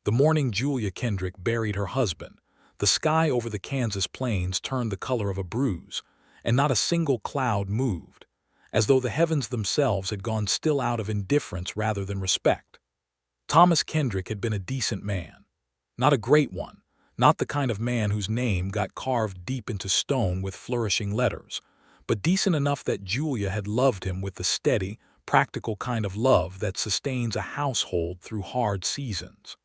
The morning Julia Kendrick buried her husband, the sky over the Kansas plains turned the color of a bruise, and not a single cloud moved, as though the heavens themselves had gone still out of indifference rather than respect. Thomas Kendrick had been a decent man. Not a great one, not the kind of man whose name got carved deep into stone with flourishing letters, but decent enough that Julia had loved him with the steady, practical kind of love that sustains a household through hard seasons.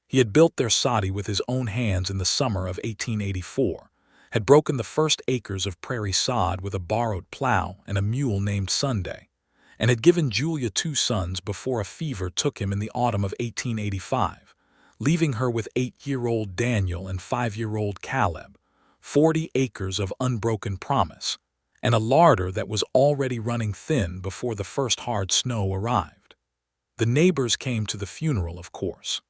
He had built their soddy with his own hands in the summer of 1884, had broken the first acres of prairie sod with a borrowed plow and a mule named Sunday, and had given Julia 2 sons before a fever took him in the autumn of 1885, leaving her with 8-year-old Daniel and 5-year-old Caleb, 40 acres of unbroken promise, and a larder that was already running thin before the first hard snow arrived. The neighbors came to the funeral, of course.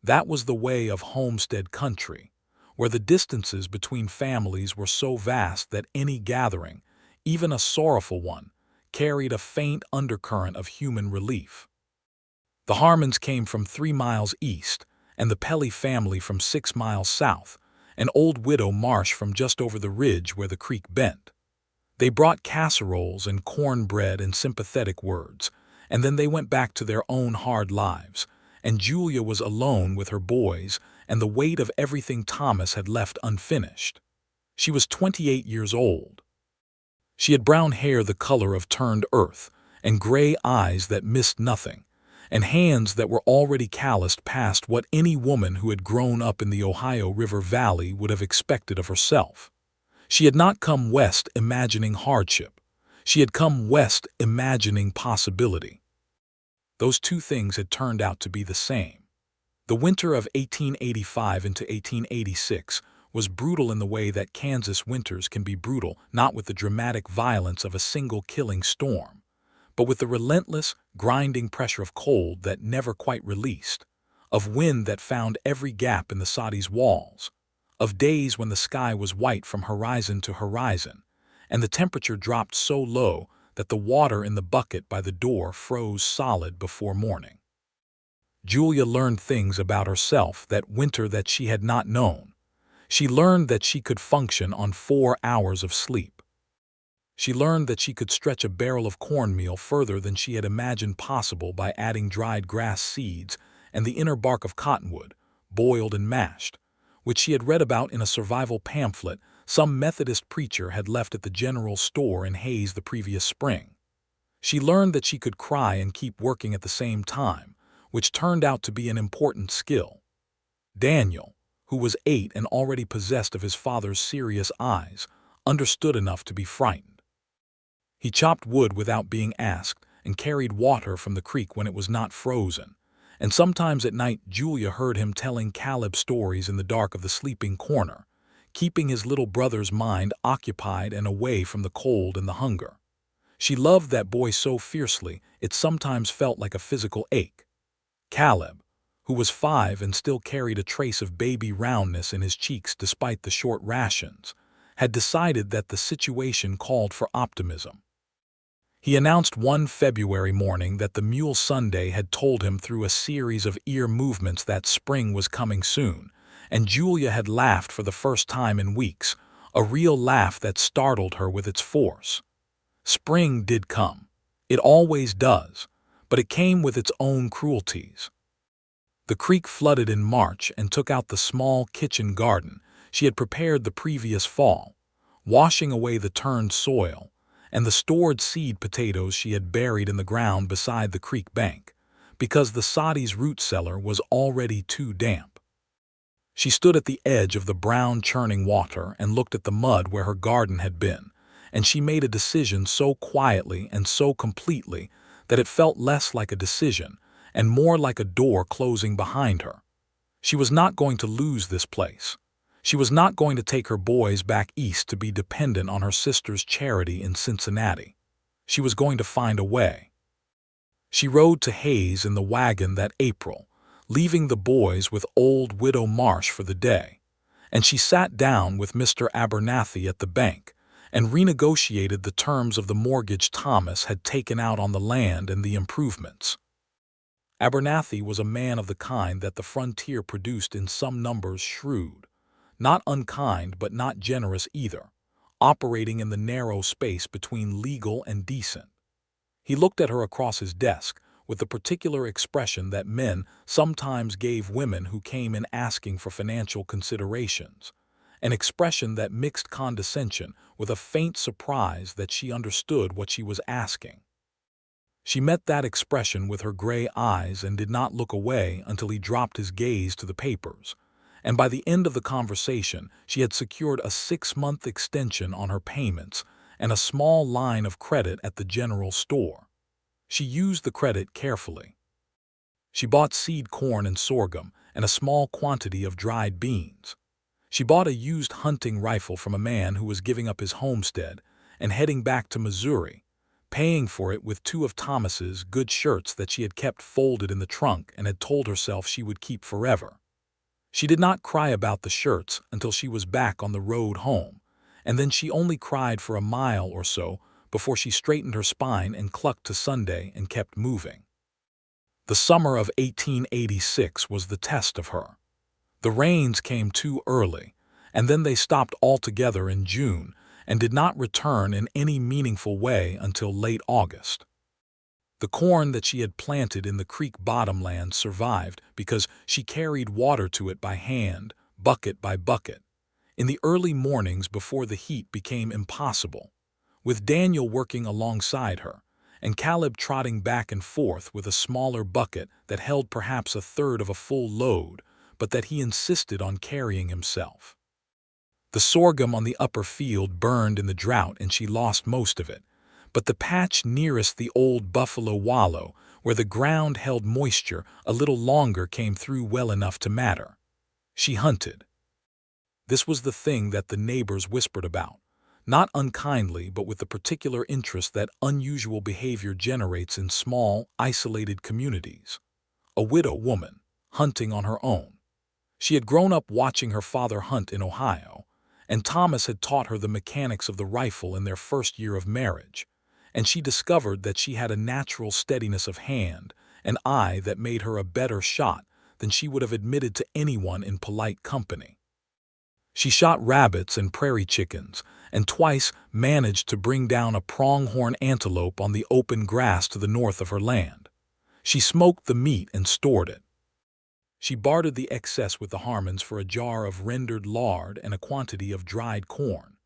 That was the way of homestead country, where the distances between families were so vast that any gathering, even a sorrowful one, carried a faint undercurrent of human relief. The Harmons came from 3 miles east, and the Pelly family from 6 miles south, and old Widow Marsh from just over the ridge where the creek bent. They brought casseroles and cornbread and sympathetic words, and then they went back to their own hard lives, and Julia was alone with her boys and the weight of everything Thomas had left unfinished. She was 28 years old. She had brown hair the color of turned earth, and gray eyes that missed nothing, and hands that were already calloused past what any woman who had grown up in the Ohio River Valley would have expected of herself. She had not come west imagining hardship. She had come west imagining possibility. Those two things had turned out to be the same. The winter of 1885 into 1886 was brutal in the way that Kansas winters can be brutal, not with the dramatic violence of a single killing storm, but with the relentless, grinding pressure of cold that never quite released, of wind that found every gap in the soddy's walls, of days when the sky was white from horizon to horizon, and the temperature dropped so low that the water in the bucket by the door froze solid before morning. Julia learned things about herself that winter that she had not known. She learned that she could function on 4 hours of sleep. She learned that she could stretch a barrel of cornmeal further than she had imagined possible by adding dried grass seeds and the inner bark of cottonwood, boiled and mashed, which she had read about in a survival pamphlet some Methodist preacher had left at the general store in Hayes the previous spring. She learned that she could cry and keep working at the same time, which turned out to be an important skill. Daniel, who was 8 and already possessed of his father's serious eyes, understood enough to be frightened. He chopped wood without being asked and carried water from the creek when it was not frozen, and sometimes at night Julia heard him telling Caleb stories in the dark of the sleeping corner, keeping his little brother's mind occupied and away from the cold and the hunger. She loved that boy so fiercely it sometimes felt like a physical ache. Caleb, who was 5 and still carried a trace of baby roundness in his cheeks despite the short rations, had decided that the situation called for optimism. He announced one February morning that the mule Sunday had told him through a series of ear movements that spring was coming soon, and Julia had laughed for the first time in weeks, a real laugh that startled her with its force. Spring did come. It always does, but it came with its own cruelties. The creek flooded in March and took out the small kitchen garden she had prepared the previous fall, washing away the turned soil and the stored seed potatoes she had buried in the ground beside the creek bank, because the soddy's root cellar was already too damp. She stood at the edge of the brown churning water and looked at the mud where her garden had been, and she made a decision so quietly and so completely that it felt less like a decision and more like a door closing behind her. She was not going to lose this place. She was not going to take her boys back east to be dependent on her sister's charity in Cincinnati. She was going to find a way. She rode to Hayes in the wagon that April, leaving the boys with old Widow Marsh for the day, and she sat down with Mr. Abernathy at the bank and renegotiated the terms of the mortgage Thomas had taken out on the land and the improvements. Abernathy was a man of the kind that the frontier produced in some numbers, shrewd, not unkind but not generous either, operating in the narrow space between legal and decent. He looked at her across his desk with the particular expression that men sometimes gave women who came in asking for financial considerations, an expression that mixed condescension with a faint surprise that she understood what she was asking. She met that expression with her gray eyes and did not look away until he dropped his gaze to the papers, and by the end of the conversation she had secured a 6-month extension on her payments and a small line of credit at the general store. She used the credit carefully. She bought seed corn and sorghum and a small quantity of dried beans. She bought a used hunting rifle from a man who was giving up his homestead and heading back to Missouri, paying for it with 2 of Thomas's good shirts that she had kept folded in the trunk and had told herself she would keep forever. She did not cry about the shirts until she was back on the road home, and then she only cried for a mile or so before she straightened her spine and clucked to Sunday and kept moving. The summer of 1886 was the test of her. The rains came too early, and then they stopped altogether in June and did not return in any meaningful way until late August. The corn that she had planted in the creek bottomland survived because she carried water to it by hand, bucket by bucket, in the early mornings before the heat became impossible, with Daniel working alongside her, and Caleb trotting back and forth with a smaller bucket that held perhaps a third of a full load, but that he insisted on carrying himself. The sorghum on the upper field burned in the drought and she lost most of it, but the patch nearest the old buffalo wallow, where the ground held moisture a little longer, came through well enough to matter. She hunted. This was the thing that the neighbors whispered about, not unkindly but with the particular interest that unusual behavior generates in small, isolated communities. A widow woman, hunting on her own. She had grown up watching her father hunt in Ohio, and Thomas had taught her the mechanics of the rifle in their first year of marriage, and she discovered that she had a natural steadiness of hand, an eye that made her a better shot than she would have admitted to anyone in polite company. She shot rabbits and prairie chickens, and twice managed to bring down a pronghorn antelope on the open grass to the north of her land. She smoked the meat and stored it. She bartered the excess with the Harmons for a jar of rendered lard and a quantity of dried corn.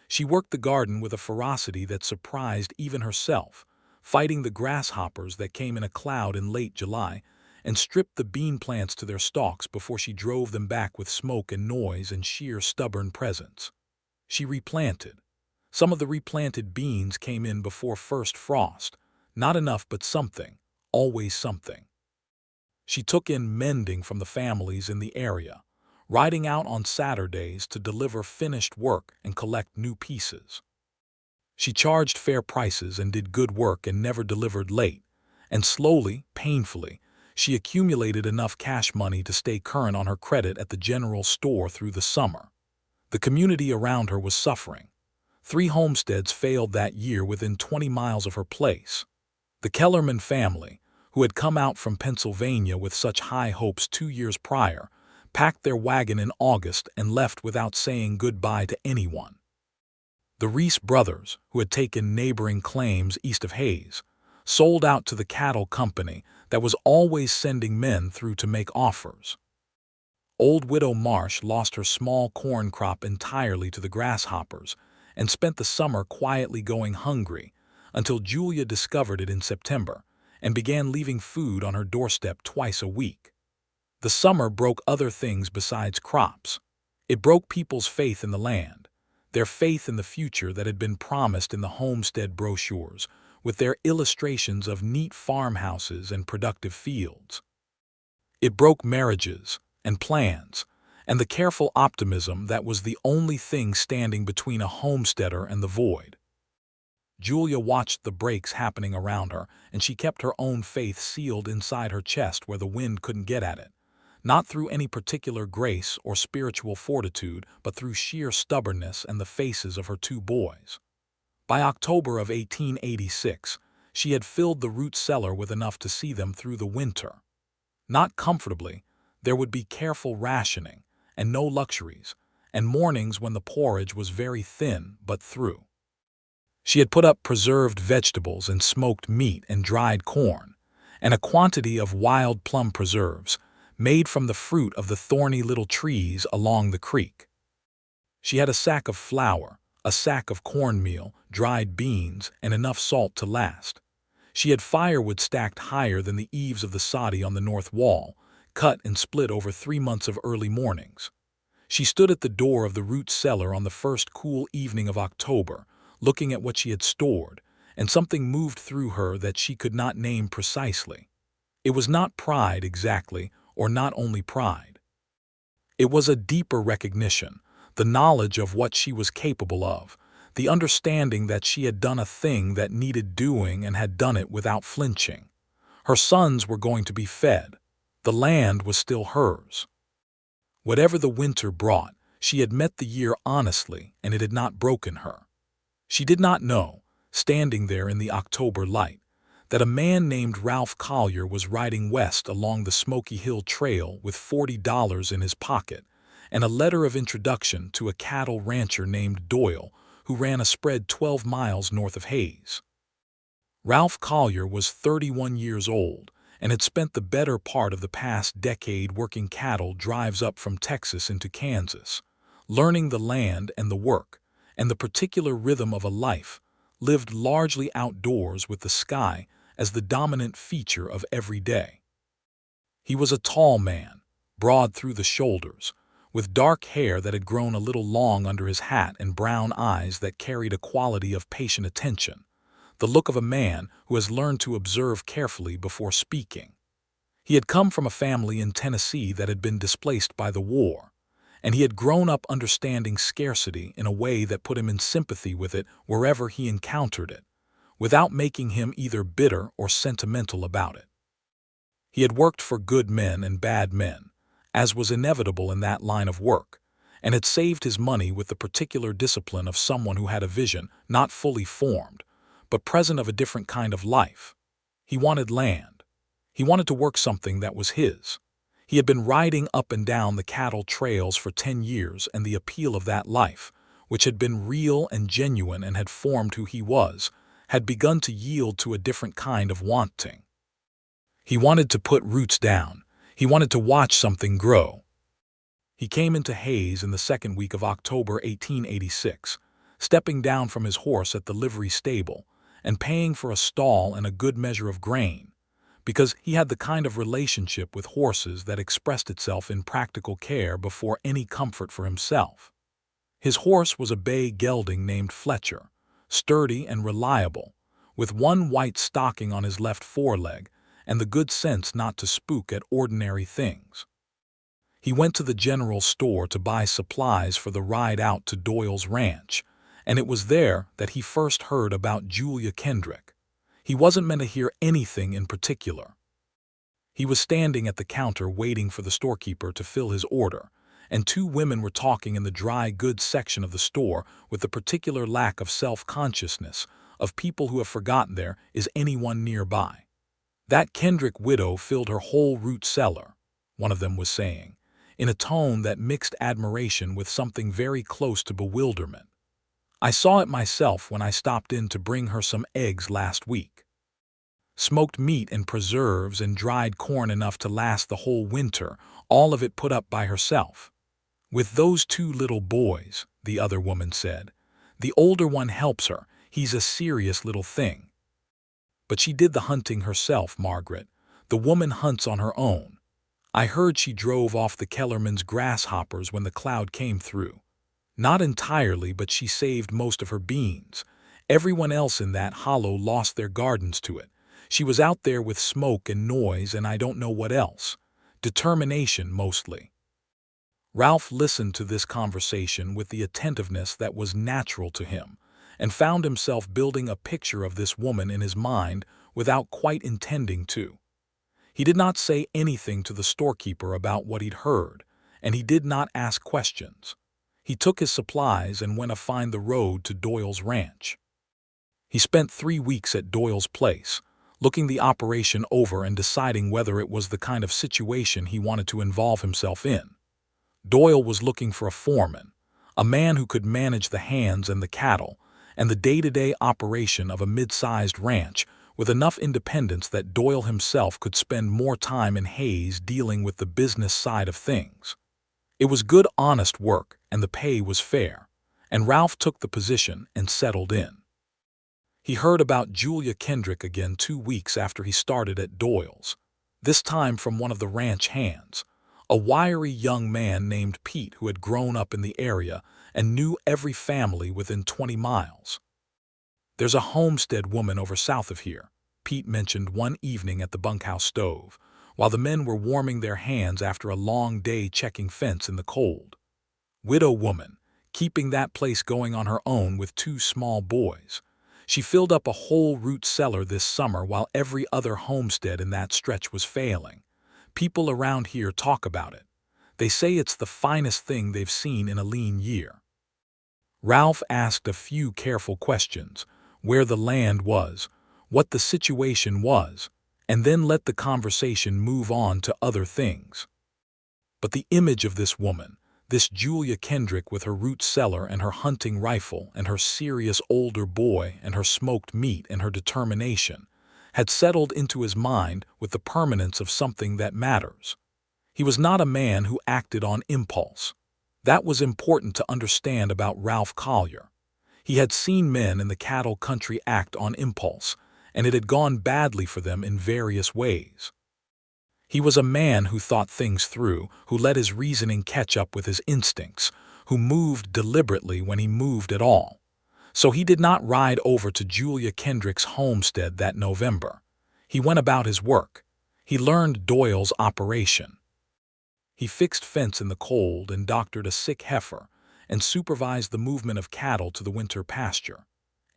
She worked the garden with a ferocity that surprised even herself, fighting the grasshoppers that came in a cloud in late July, and stripped the bean plants to their stalks before she drove them back with smoke and noise and sheer stubborn presence. She replanted. Some of the replanted beans came in before first frost, not enough but something, always something. She took in mending from the families in the area, riding out on Saturdays to deliver finished work and collect new pieces. She charged fair prices and did good work and never delivered late, and slowly, painfully, she accumulated enough cash money to stay current on her credit at the general store through the summer. The community around her was suffering. 3 homesteads failed that year within 20 miles of her place. The Kellerman family, who had come out from Pennsylvania with such high hopes 2 years prior, packed their wagon in August and left without saying goodbye to anyone. The Reese brothers, who had taken neighboring claims east of Hayes, sold out to the cattle company that was always sending men through to make offers. Old Widow Marsh lost her small corn crop entirely to the grasshoppers and spent the summer quietly going hungry until Julia discovered it in September and began leaving food on her doorstep twice a week. The summer broke other things besides crops. It broke people's faith in the land, their faith in the future that had been promised in the homestead brochures, with their illustrations of neat farmhouses and productive fields. It broke marriages and plans, and the careful optimism that was the only thing standing between a homesteader and the void. Julia watched the breaks happening around her, and she kept her own faith sealed inside her chest where the wind couldn't get at it, not through any particular grace or spiritual fortitude, but through sheer stubbornness and the faces of her 2 boys. By October of 1886, she had filled the root cellar with enough to see them through the winter. Not comfortably, there would be careful rationing, and no luxuries, and mornings when the porridge was very thin but through. She had put up preserved vegetables and smoked meat and dried corn, and a quantity of wild plum preserves, made from the fruit of the thorny little trees along the creek. She had a sack of flour, a sack of cornmeal, dried beans, and enough salt to last. She had firewood stacked higher than the eaves of the soddy on the north wall, cut and split over 3 months of early mornings. She stood at the door of the root cellar on the first cool evening of October, looking at what she had stored, and something moved through her that she could not name precisely. It was not pride exactly, or not only pride. It was a deeper recognition, the knowledge of what she was capable of, the understanding that she had done a thing that needed doing and had done it without flinching. Her sons were going to be fed. The land was still hers. Whatever the winter brought, she had met the year honestly, and it had not broken her. She did not know, standing there in the October light, that a man named Ralph Collier was riding west along the Smoky Hill Trail with $40 in his pocket and a letter of introduction to a cattle rancher named Doyle who ran a spread 12 miles north of Hayes. Ralph Collier was 31 years old and had spent the better part of the past decade working cattle drives up from Texas into Kansas, learning the land and the work and the particular rhythm of a life lived largely outdoors with the sky as the dominant feature of every day. He was a tall man, broad through the shoulders, with dark hair that had grown a little long under his hat and brown eyes that carried a quality of patient attention, the look of a man who has learned to observe carefully before speaking. He had come from a family in Tennessee that had been displaced by the war, and he had grown up understanding scarcity in a way that put him in sympathy with it wherever he encountered it, without making him either bitter or sentimental about it. He had worked for good men and bad men, as was inevitable in that line of work, and had saved his money with the particular discipline of someone who had a vision not fully formed, but present of a different kind of life. He wanted land. He wanted to work something that was his. He had been riding up and down the cattle trails for 10 years, and the appeal of that life, which had been real and genuine and had formed who he was, had begun to yield to a different kind of wanting. He wanted to put roots down. He wanted to watch something grow. He came into Hayes in the second week of October 1886, stepping down from his horse at the livery stable and paying for a stall and a good measure of grain, because he had the kind of relationship with horses that expressed itself in practical care before any comfort for himself. His horse was a bay gelding named Fletcher, sturdy and reliable, with one white stocking on his left foreleg and the good sense not to spook at ordinary things. He went to the general store to buy supplies for the ride out to Doyle's ranch, and it was there that he first heard about Julia Kendrick. He wasn't meant to hear anything in particular. He was standing at the counter waiting for the storekeeper to fill his order, and two women were talking in the dry goods section of the store with the particular lack of self-consciousness of people who have forgotten there is anyone nearby. That Kendrick widow filled her whole root cellar, one of them was saying, in a tone that mixed admiration with something very close to bewilderment. I saw it myself when I stopped in to bring her some eggs last week. Smoked meat and preserves and dried corn enough to last the whole winter, all of it put up by herself. With those two little boys, the other woman said. The older one helps her. He's a serious little thing. But she did the hunting herself, Margaret. The woman hunts on her own. I heard she drove off the Kellerman's grasshoppers when the cloud came through. Not entirely, but she saved most of her beans. Everyone else in that hollow lost their gardens to it. She was out there with smoke and noise and I don't know what else. Determination, mostly. Ralph listened to this conversation with the attentiveness that was natural to him, and found himself building a picture of this woman in his mind without quite intending to. He did not say anything to the storekeeper about what he'd heard, and he did not ask questions. He took his supplies and went to find the road to Doyle's ranch. He spent 3 weeks at Doyle's place, looking the operation over and deciding whether it was the kind of situation he wanted to involve himself in. Doyle was looking for a foreman, a man who could manage the hands and the cattle, and the day-to-day operation of a mid-sized ranch with enough independence that Doyle himself could spend more time in Hayes dealing with the business side of things. It was good, honest work, and the pay was fair, and Ralph took the position and settled in. He heard about Julia Kendrick again 2 weeks after he started at Doyle's, this time from one of the ranch hands, a wiry young man named Pete who had grown up in the area and knew every family within 20 miles. "There's a Homestead woman over south of here," Pete mentioned one evening at the bunkhouse stove, while the men were warming their hands after a long day checking fence in the cold. "Widow woman, keeping that place going on her own with 2 small boys. She filled up a whole root cellar this summer while every other homestead in that stretch was failing. People around here talk about it. They say it's the finest thing they've seen in a lean year." Ralph asked a few careful questions, where the land was, what the situation was, and then let the conversation move on to other things. But the image of this woman, this Julia Kendrick with her root cellar and her hunting rifle and her serious older boy and her smoked meat and her determination, had settled into his mind with the permanence of something that matters. He was not a man who acted on impulse. That was important to understand about Ralph Collier. He had seen men in the cattle country act on impulse, and it had gone badly for them in various ways. He was a man who thought things through, who let his reasoning catch up with his instincts, who moved deliberately when he moved at all. So he did not ride over to Julia Kendrick's homestead that November. He went about his work. He learned Doyle's operation. He fixed fence in the cold and doctored a sick heifer and supervised the movement of cattle to the winter pasture.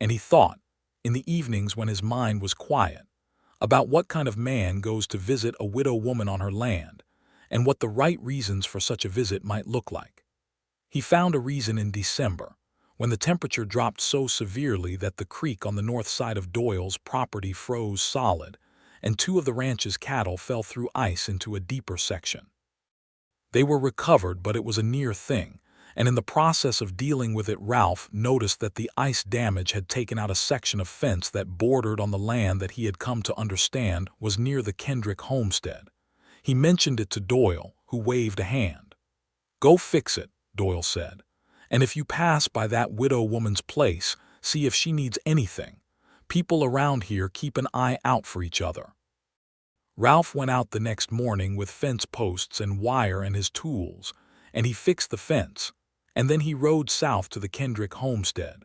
And he thought, in the evenings when his mind was quiet, about what kind of man goes to visit a widow woman on her land, and what the right reasons for such a visit might look like. He found a reason in December, when the temperature dropped so severely that the creek on the north side of Doyle's property froze solid, and 2 of the ranch's cattle fell through ice into a deeper section. They were recovered, but it was a near thing, and in the process of dealing with it, Ralph noticed that the ice damage had taken out a section of fence that bordered on the land that he had come to understand was near the Kendrick homestead. He mentioned it to Doyle, who waved a hand. "Go fix it," Doyle said, "and if you pass by that widow woman's place, see if she needs anything. People around here keep an eye out for each other." Ralph went out the next morning with fence posts and wire and his tools, and he fixed the fence, and then he rode south to the Kendrick homestead.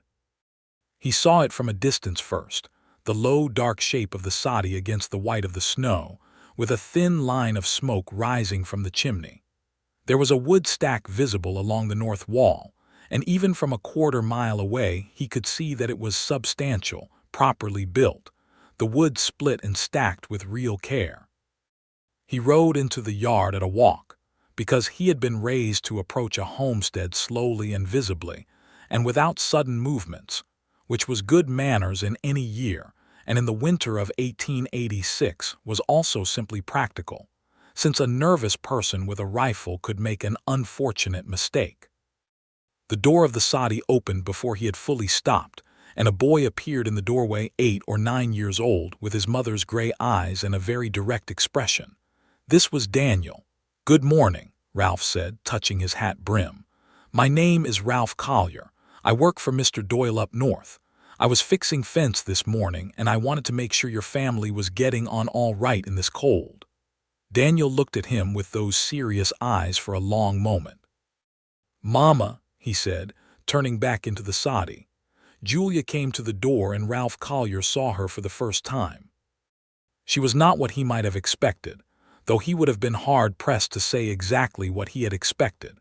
He saw it from a distance first, the low, dark shape of the soddy against the white of the snow, with a thin line of smoke rising from the chimney. There was a wood stack visible along the north wall, and even from a quarter-mile away he could see that it was substantial, properly built, the wood split and stacked with real care. He rode into the yard at a walk, because he had been raised to approach a homestead slowly and visibly, and without sudden movements, which was good manners in any year, and in the winter of 1886 was also simply practical, since a nervous person with a rifle could make an unfortunate mistake. The door of the soddy opened before he had fully stopped, and a boy appeared in the doorway, 8 or 9 years old, with his mother's gray eyes and a very direct expression. This was Daniel. "Good morning," Ralph said, touching his hat brim. "My name is Ralph Collier. I work for Mr. Doyle up north. I was fixing fence this morning, and I wanted to make sure your family was getting on all right in this cold." Daniel looked at him with those serious eyes for a long moment. "Mama," he said, turning back into the soddy. Julia came to the door, and Ralph Collier saw her for the first time. She was not what he might have expected, though he would have been hard-pressed to say exactly what he had expected.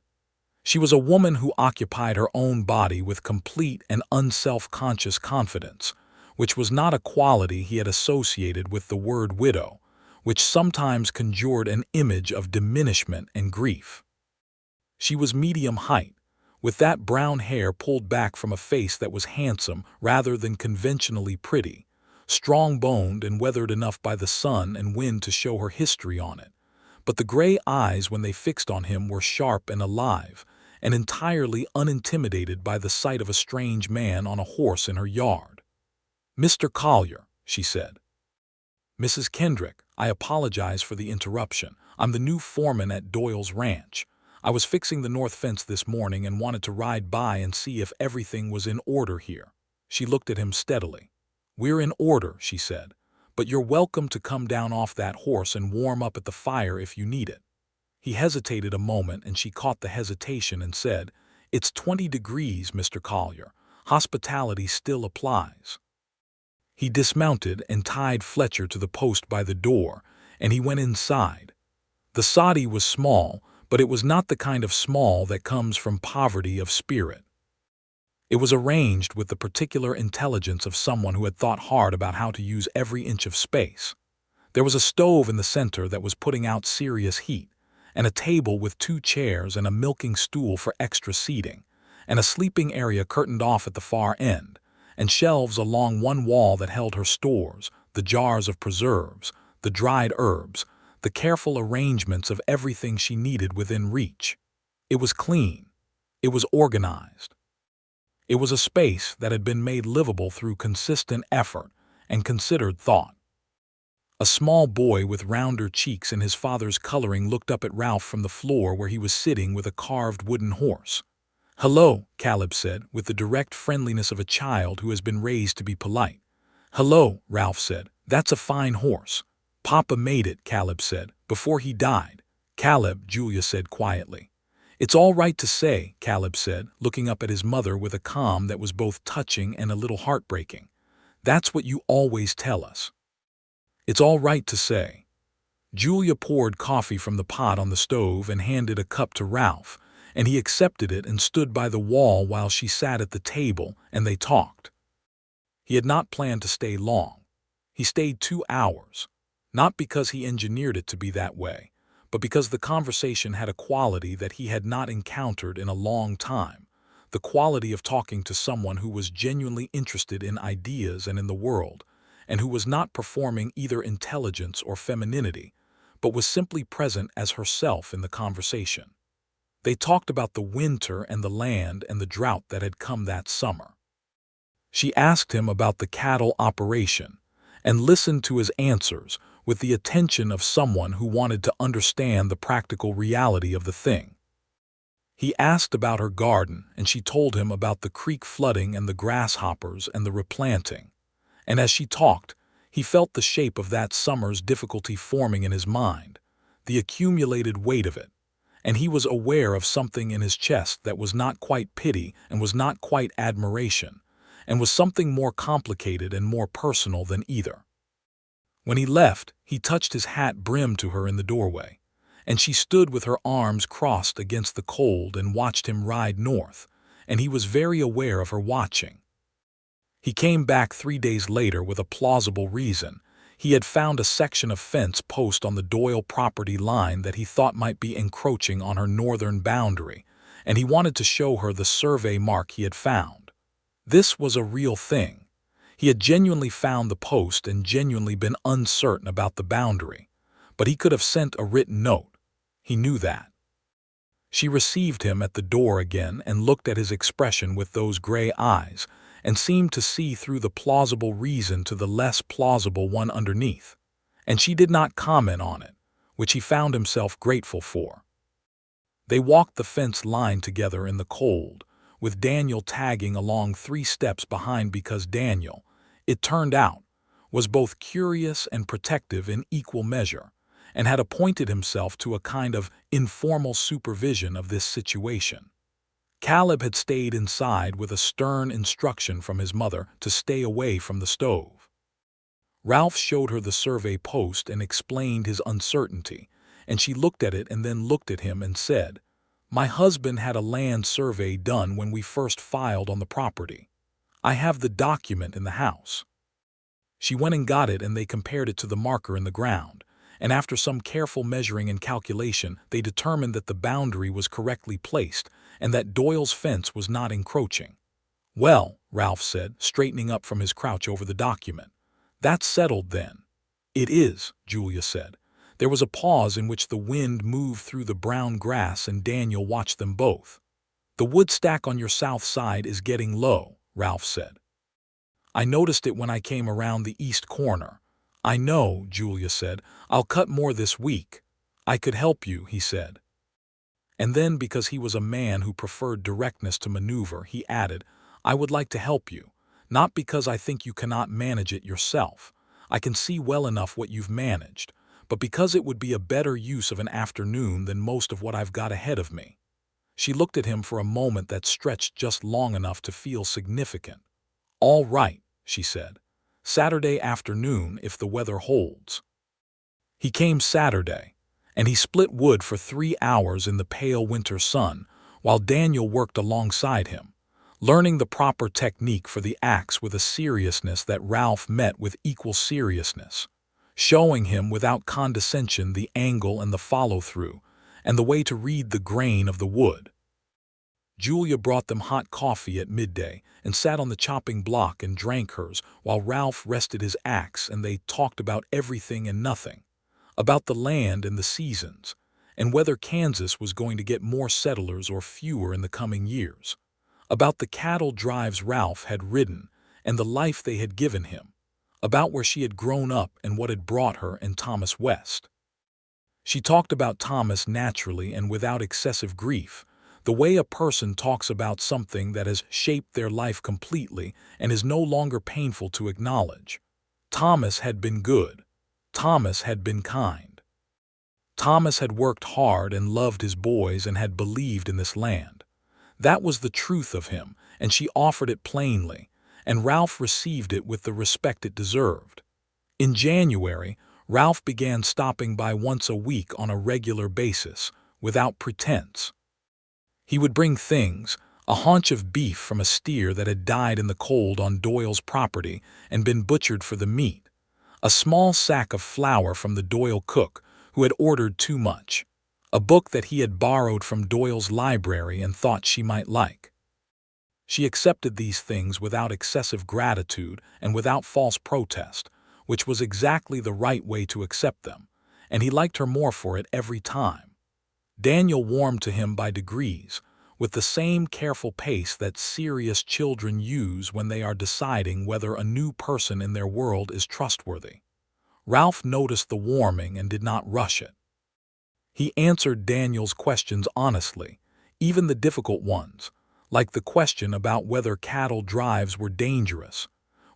She was a woman who occupied her own body with complete and unself-conscious confidence, which was not a quality he had associated with the word widow, which sometimes conjured an image of diminishment and grief. She was medium height, with that brown hair pulled back from a face that was handsome rather than conventionally pretty, strong-boned and weathered enough by the sun and wind to show her history on it. But the gray eyes, when they fixed on him, were sharp and alive, and entirely unintimidated by the sight of a strange man on a horse in her yard. "Mr. Collier," she said. "Mrs. Kendrick, I apologize for the interruption. I'm the new foreman at Doyle's ranch. I was fixing the north fence this morning and wanted to ride by and see if everything was in order here." She looked at him steadily. "We're in order," she said, "but you're welcome to come down off that horse and warm up at the fire if you need it." He hesitated a moment, and she caught the hesitation and said, "It's 20 degrees, Mr. Collier. Hospitality still applies." He dismounted and tied Fletcher to the post by the door, and he went inside. The soddy was small, but it was not the kind of small that comes from poverty of spirit. It was arranged with the particular intelligence of someone who had thought hard about how to use every inch of space. There was a stove in the center that was putting out serious heat, and a table with 2 chairs and a milking stool for extra seating, and a sleeping area curtained off at the far end, and shelves along one wall that held her stores, the jars of preserves, the dried herbs, the careful arrangements of everything she needed within reach. It was clean. It was organized. It was a space that had been made livable through consistent effort and considered thought. A small boy with rounder cheeks and his father's coloring looked up at Ralph from the floor where he was sitting with a carved wooden horse. "Hello," Caleb said, with the direct friendliness of a child who has been raised to be polite. "Hello," Ralph said. "That's a fine horse." "Papa made it," Caleb said, "before he died." "Caleb," Julia said quietly. "It's all right to say," Caleb said, looking up at his mother with a calm that was both touching and a little heartbreaking. "That's what you always tell us. It's all right to say." Julia poured coffee from the pot on the stove and handed a cup to Ralph, and he accepted it and stood by the wall while she sat at the table and they talked. He had not planned to stay long. He stayed 2 hours, not because he engineered it to be that way, but because the conversation had a quality that he had not encountered in a long time, the quality of talking to someone who was genuinely interested in ideas and in the world, and who was not performing either intelligence or femininity, but was simply present as herself in the conversation. They talked about the winter and the land and the drought that had come that summer. She asked him about the cattle operation, and listened to his answers with the attention of someone who wanted to understand the practical reality of the thing. He asked about her garden, and she told him about the creek flooding and the grasshoppers and the replanting. And as she talked, he felt the shape of that summer's difficulty forming in his mind, the accumulated weight of it, and he was aware of something in his chest that was not quite pity and was not quite admiration, and was something more complicated and more personal than either. When he left, he touched his hat brim to her in the doorway, and she stood with her arms crossed against the cold and watched him ride north, and he was very aware of her watching. He came back 3 days later with a plausible reason. He had found a section of fence post on the Doyle property line that he thought might be encroaching on her northern boundary, and he wanted to show her the survey mark he had found. This was a real thing. He had genuinely found the post and genuinely been uncertain about the boundary, but he could have sent a written note. He knew that. She received him at the door again and looked at his expression with those gray eyes, and seemed to see through the plausible reason to the less plausible one underneath, and she did not comment on it, which he found himself grateful for. They walked the fence line together in the cold, with Daniel tagging along 3 steps behind because Daniel, it turned out, was both curious and protective in equal measure, and had appointed himself to a kind of informal supervision of this situation. Caleb had stayed inside with a stern instruction from his mother to stay away from the stove. Ralph showed her the survey post and explained his uncertainty, and she looked at it and then looked at him and said, "My husband had a land survey done when we first filed on the property. I have the document in the house." She went and got it, and they compared it to the marker in the ground, and after some careful measuring and calculation, they determined that the boundary was correctly placed and that Doyle's fence was not encroaching. "Well," Ralph said, straightening up from his crouch over the document, "That's settled, then." "It is," Julia said. There was a pause in which the wind moved through the brown grass and Daniel watched them both. "The wood stack on your south side is getting low," Ralph said. "I noticed it when I came around the east corner." "I know," Julia said. "I'll cut more this week." "I could help you," he said. And then, because he was a man who preferred directness to maneuver, he added, "I would like to help you, not because I think you cannot manage it yourself. I can see well enough what you've managed, but because it would be a better use of an afternoon than most of what I've got ahead of me." She looked at him for a moment that stretched just long enough to feel significant. "All right," she said. "Saturday afternoon if the weather holds." He came Saturday, and he split wood for 3 hours in the pale winter sun, while Daniel worked alongside him, learning the proper technique for the axe with a seriousness that Ralph met with equal seriousness, showing him without condescension the angle and the follow-through, and the way to read the grain of the wood. Julia brought them hot coffee at midday and sat on the chopping block and drank hers while Ralph rested his axe, and they talked about everything and nothing, about the land and the seasons, and whether Kansas was going to get more settlers or fewer in the coming years, about the cattle drives Ralph had ridden and the life they had given him, about where she had grown up and what had brought her and Thomas West. She talked about Thomas naturally and without excessive grief, the way a person talks about something that has shaped their life completely and is no longer painful to acknowledge. Thomas had been good. Thomas had been kind. Thomas had worked hard and loved his boys and had believed in this land. That was the truth of him, and she offered it plainly, and Ralph received it with the respect it deserved. In January, Ralph began stopping by once a week on a regular basis, without pretense. He would bring things, a haunch of beef from a steer that had died in the cold on Doyle's property and been butchered for the meat, a small sack of flour from the Doyle cook who had ordered too much, a book that he had borrowed from Doyle's library and thought she might like. She accepted these things without excessive gratitude and without false protest, which was exactly the right way to accept them, and he liked her more for it every time. Daniel warmed to him by degrees, with the same careful pace that serious children use when they are deciding whether a new person in their world is trustworthy. Ralph noticed the warming and did not rush it. He answered Daniel's questions honestly, even the difficult ones, like the question about whether cattle drives were dangerous,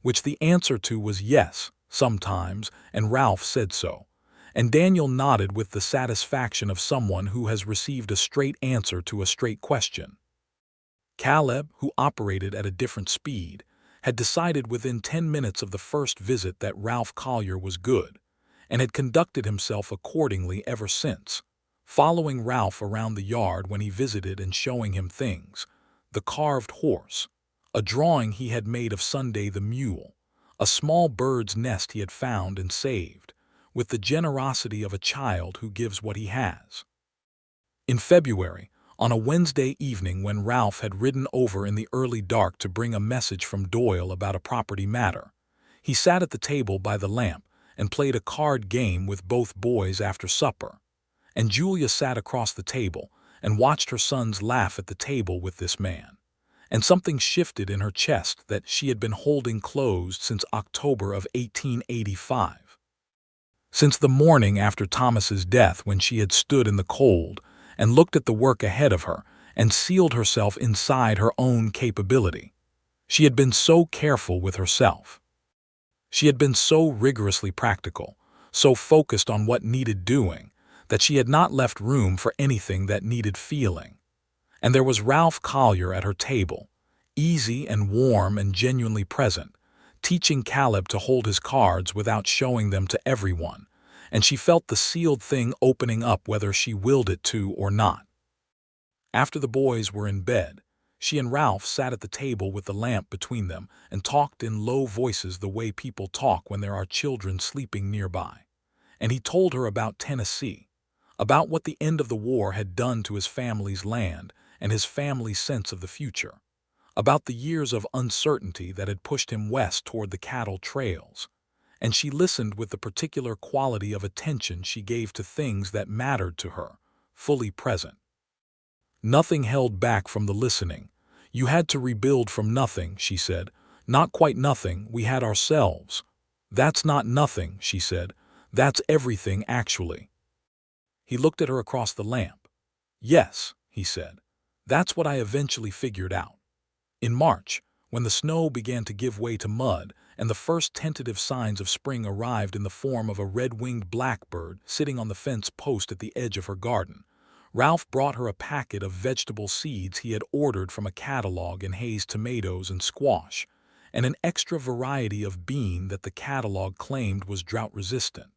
which the answer to was yes, sometimes, and Ralph said so. And Daniel nodded with the satisfaction of someone who has received a straight answer to a straight question. Caleb, who operated at a different speed, had decided within 10 minutes of the first visit that Ralph Collier was good, and had conducted himself accordingly ever since, following Ralph around the yard when he visited and showing him things: the carved horse, a drawing he had made of Sunday the mule, a small bird's nest he had found and saved, with the generosity of a child who gives what he has. In February, on a Wednesday evening when Ralph had ridden over in the early dark to bring a message from Doyle about a property matter, he sat at the table by the lamp and played a card game with both boys after supper, and Julia sat across the table and watched her sons laugh at the table with this man, and something shifted in her chest that she had been holding closed since October of 1885. Since the morning after Thomas's death, when she had stood in the cold and looked at the work ahead of her and sealed herself inside her own capability. She had been so careful with herself. She had been so rigorously practical, so focused on what needed doing, that she had not left room for anything that needed feeling. And there was Ralph Collier at her table, easy and warm and genuinely present, teaching Caleb to hold his cards without showing them to everyone, and she felt the sealed thing opening up whether she willed it to or not. After the boys were in bed, she and Ralph sat at the table with the lamp between them and talked in low voices the way people talk when there are children sleeping nearby. And he told her about Tennessee, about what the end of the war had done to his family's land and his family's sense of the future, about the years of uncertainty that had pushed him west toward the cattle trails, and she listened with the particular quality of attention she gave to things that mattered to her, fully present. Nothing held back from the listening. You had to rebuild from nothing, she said. Not quite nothing, we had ourselves. That's not nothing, she said. That's everything, actually. He looked at her across the lamp. Yes, he said. That's what I eventually figured out. In March, when the snow began to give way to mud, and the first tentative signs of spring arrived in the form of a red-winged blackbird sitting on the fence post at the edge of her garden, Ralph brought her a packet of vegetable seeds he had ordered from a catalog in Hayes tomatoes and squash, and an extra variety of bean that the catalog claimed was drought-resistant.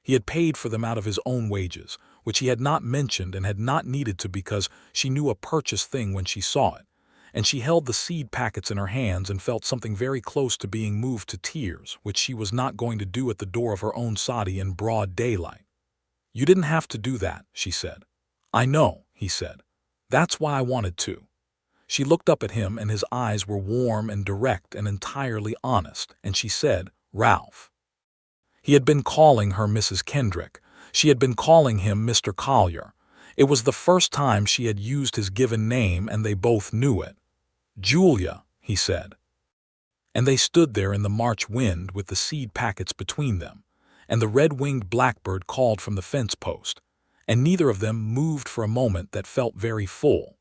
He had paid for them out of his own wages, which he had not mentioned and had not needed to because she knew a purchased thing when she saw it, and she held the seed packets in her hands and felt something very close to being moved to tears, which she was not going to do at the door of her own soddy in broad daylight. "You didn't have to do that," she said. "I know," he said. "That's why I wanted to." She looked up at him and his eyes were warm and direct and entirely honest, and she said, "Ralph." He had been calling her Mrs. Kendrick. She had been calling him Mr. Collier. It was the first time she had used his given name and they both knew it. "Julia," he said. And they stood there in the March wind with the seed packets between them, and the red-winged blackbird called from the fence post, and neither of them moved for a moment that felt very full.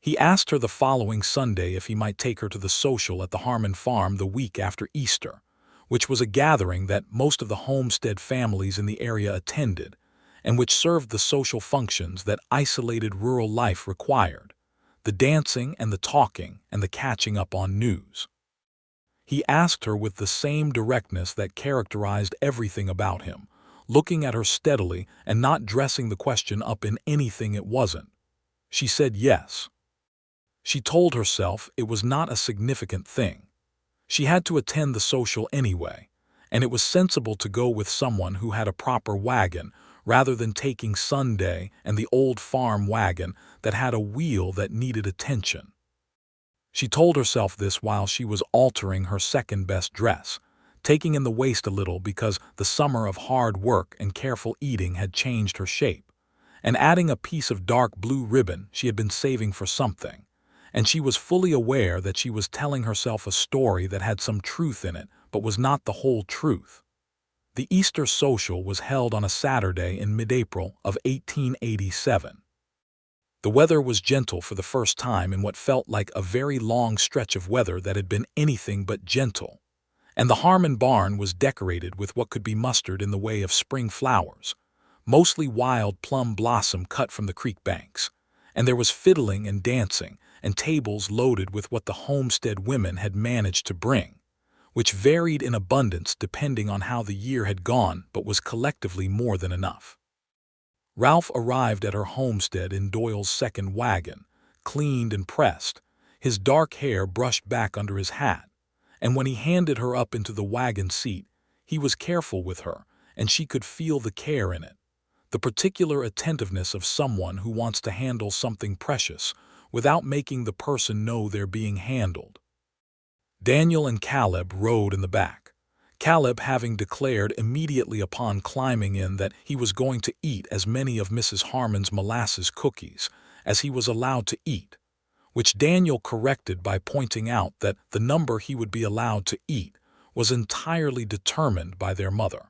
He asked her the following Sunday if he might take her to the social at the Harmon farm the week after Easter, which was a gathering that most of the Homestead families in the area attended, and which served the social functions that isolated rural life required, the dancing and the talking and the catching up on news. He asked her with the same directness that characterized everything about him, looking at her steadily and not dressing the question up in anything it wasn't. She said yes. She told herself it was not a significant thing. She had to attend the social anyway, and it was sensible to go with someone who had a proper wagon rather than taking Sunday and the old farm wagon that had a wheel that needed attention. She told herself this while she was altering her second-best dress, taking in the waist a little because the summer of hard work and careful eating had changed her shape, and adding a piece of dark blue ribbon she had been saving for something, and she was fully aware that she was telling herself a story that had some truth in it but was not the whole truth. The Easter social was held on a Saturday in mid-April of 1887. The weather was gentle for the first time in what felt like a very long stretch of weather that had been anything but gentle, and the Harmon barn was decorated with what could be mustered in the way of spring flowers, mostly wild plum blossom cut from the creek banks, and there was fiddling and dancing and tables loaded with what the Homestead women had managed to bring, which varied in abundance depending on how the year had gone but was collectively more than enough. Ralph arrived at her homestead in Doyle's second wagon, cleaned and pressed, his dark hair brushed back under his hat, and when he handed her up into the wagon seat, he was careful with her, and she could feel the care in it, the particular attentiveness of someone who wants to handle something precious without making the person know they're being handled. Daniel and Caleb rode in the back, Caleb having declared immediately upon climbing in that he was going to eat as many of Mrs. Harmon's molasses cookies as he was allowed to eat, which Daniel corrected by pointing out that the number he would be allowed to eat was entirely determined by their mother.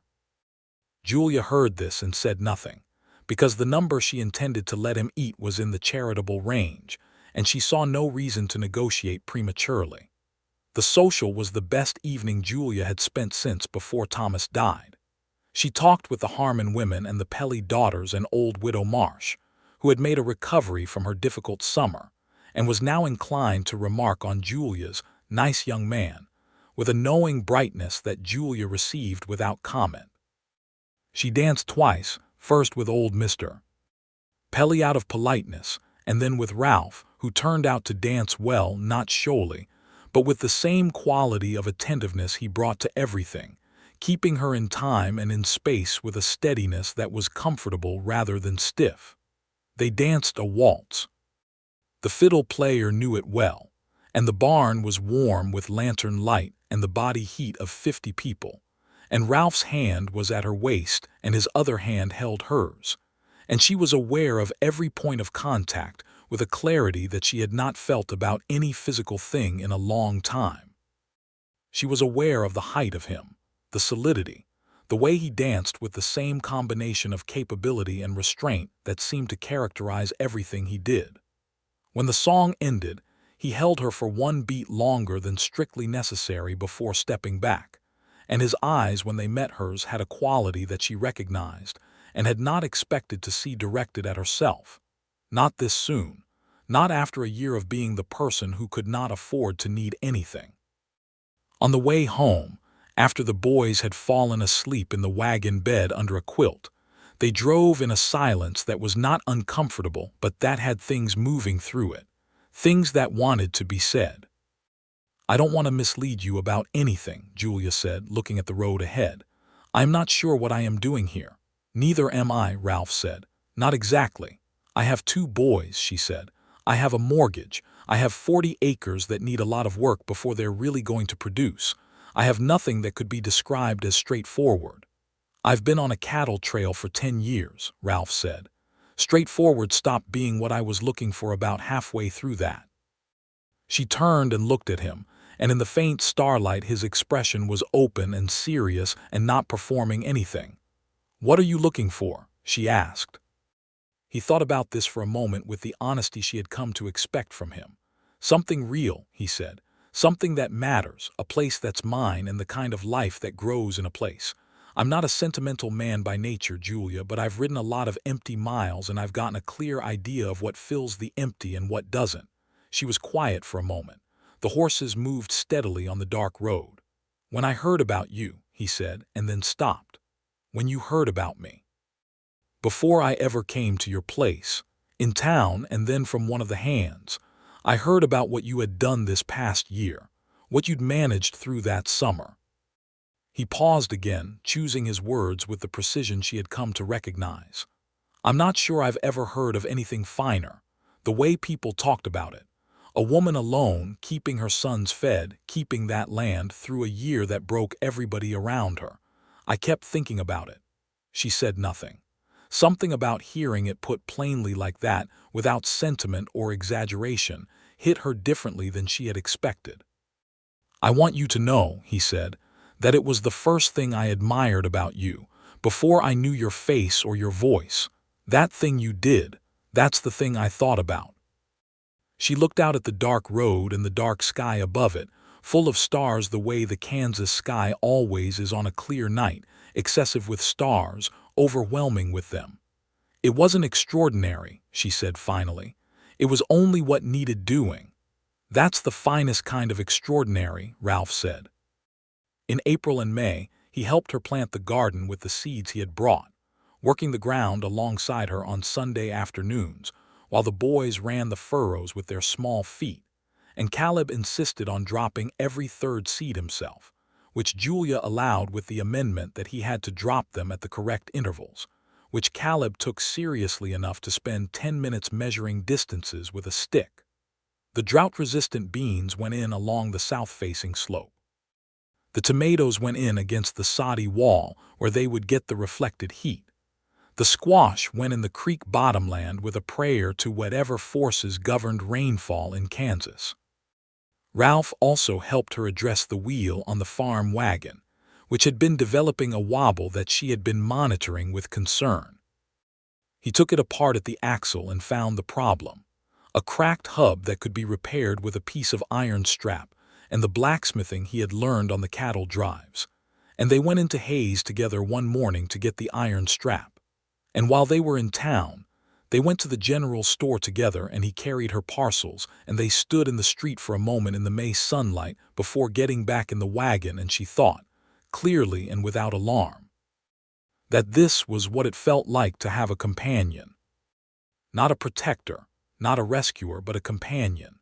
Julia heard this and said nothing, because the number she intended to let him eat was in the charitable range, and she saw no reason to negotiate prematurely. The social was the best evening Julia had spent since before Thomas died. She talked with the Harmon women and the Pelly daughters and old widow Marsh, who had made a recovery from her difficult summer, and was now inclined to remark on Julia's nice young man, with a knowing brightness that Julia received without comment. She danced twice, first with old Mr. Pelly out of politeness, and then with Ralph, who turned out to dance well, not showily, but with the same quality of attentiveness he brought to everything, keeping her in time and in space with a steadiness that was comfortable rather than stiff. They danced a waltz. The fiddle player knew it well, and the barn was warm with lantern light and the body heat of 50 people, and Ralph's hand was at her waist and his other hand held hers, and she was aware of every point of contact with a clarity that she had not felt about any physical thing in a long time. She was aware of the height of him, the solidity, the way he danced with the same combination of capability and restraint that seemed to characterize everything he did. When the song ended, he held her for one beat longer than strictly necessary before stepping back, and his eyes, when they met hers, had a quality that she recognized and had not expected to see directed at herself. Not this soon, not after a year of being the person who could not afford to need anything. On the way home, after the boys had fallen asleep in the wagon bed under a quilt, they drove in a silence that was not uncomfortable but that had things moving through it, things that wanted to be said. "I don't want to mislead you about anything," Julia said, looking at the road ahead. "I'm not sure what I am doing here." "Neither am I," Ralph said. "Not exactly. I have 2 boys," she said. "I have a mortgage. I have 40 acres that need a lot of work before they're really going to produce. I have nothing that could be described as straightforward." "I've been on a cattle trail for 10 years, Ralph said. "Straightforward stopped being what I was looking for about halfway through that." She turned and looked at him, and in the faint starlight his expression was open and serious and not performing anything. "What are you looking for?" she asked. He thought about this for a moment with the honesty she had come to expect from him. "Something real," he said. "Something that matters, a place that's mine and the kind of life that grows in a place. I'm not a sentimental man by nature, Julia, but I've ridden a lot of empty miles and I've gotten a clear idea of what fills the empty and what doesn't." She was quiet for a moment. The horses moved steadily on the dark road. "When I heard about you," he said, and then stopped. "When you heard about me." "Before I ever came to your place, in town and then from one of the hands, I heard about what you had done this past year, what you'd managed through that summer." He paused again, choosing his words with the precision she had come to recognize. "I'm not sure I've ever heard of anything finer, the way people talked about it. A woman alone, keeping her sons fed, keeping that land through a year that broke everybody around her. I kept thinking about it." She said nothing. Something about hearing it put plainly like that, without sentiment or exaggeration, hit her differently than she had expected. "I want you to know," he said, "that it was the first thing I admired about you, before I knew your face or your voice. That thing you did, that's the thing I thought about." She looked out at the dark road and the dark sky above it, full of stars the way the Kansas sky always is on a clear night, excessive with stars, overwhelming with them. "It wasn't extraordinary," she said finally. "It was only what needed doing." "That's the finest kind of extraordinary," Ralph said. In April and May, he helped her plant the garden with the seeds he had brought, working the ground alongside her on Sunday afternoons, while the boys ran the furrows with their small feet, and Caleb insisted on dropping every 3rd seed himself, which Julia allowed with the amendment that he had to drop them at the correct intervals, which Caleb took seriously enough to spend 10 minutes measuring distances with a stick. The drought-resistant beans went in along the south-facing slope. The tomatoes went in against the soddy wall where they would get the reflected heat. The squash went in the creek bottomland with a prayer to whatever forces governed rainfall in Kansas. Ralph also helped her address the wheel on the farm wagon, which had been developing a wobble that she had been monitoring with concern. He took it apart at the axle and found the problem: a cracked hub that could be repaired with a piece of iron strap and the blacksmithing he had learned on the cattle drives. And they went into Hayes together one morning to get the iron strap. And while they were in town, they went to the general store together and he carried her parcels and they stood in the street for a moment in the May sunlight before getting back in the wagon, and she thought, clearly and without alarm, that this was what it felt like to have a companion. Not a protector, not a rescuer, but a companion.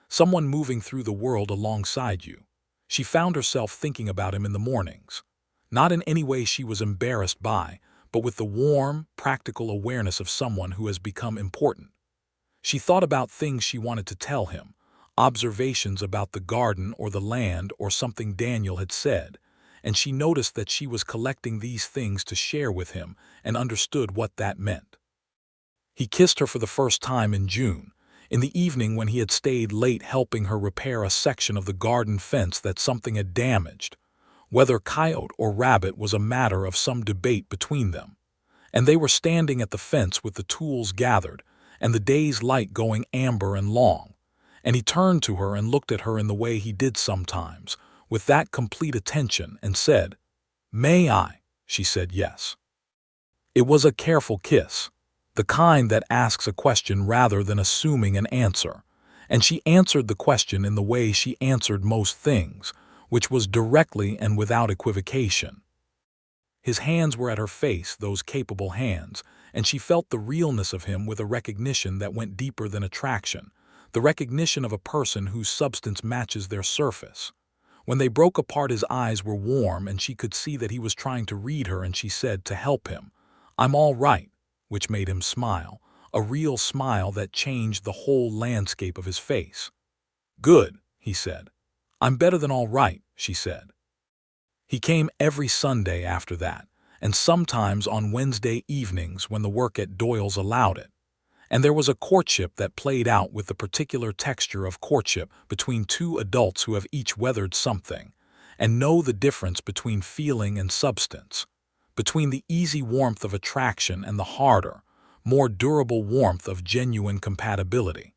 Someone moving through the world alongside you. She found herself thinking about him in the mornings. Not in any way she was embarrassed by, but with the warm, practical awareness of someone who has become important. She thought about things she wanted to tell him, observations about the garden or the land or something Daniel had said, and she noticed that she was collecting these things to share with him and understood what that meant. He kissed her for the first time in June, in the evening when he had stayed late helping her repair a section of the garden fence that something had damaged. Whether coyote or rabbit was a matter of some debate between them, and they were standing at the fence with the tools gathered and the day's light going amber and long, and he turned to her and looked at her in the way he did sometimes, with that complete attention, and said, "May I?" She said yes. It was a careful kiss, the kind that asks a question rather than assuming an answer, and she answered the question in the way she answered most things, which was directly and without equivocation. His hands were at her face, those capable hands, and she felt the realness of him with a recognition that went deeper than attraction, the recognition of a person whose substance matches their surface. When they broke apart, his eyes were warm and she could see that he was trying to read her, and she said, to help him, "I'm all right," which made him smile, a real smile that changed the whole landscape of his face. "Good," he said. "I'm better than all right," she said. He came every Sunday after that, and sometimes on Wednesday evenings when the work at Doyle's allowed it. And there was a courtship that played out with the particular texture of courtship between two adults who have each weathered something, and know the difference between feeling and substance, between the easy warmth of attraction and the harder, more durable warmth of genuine compatibility.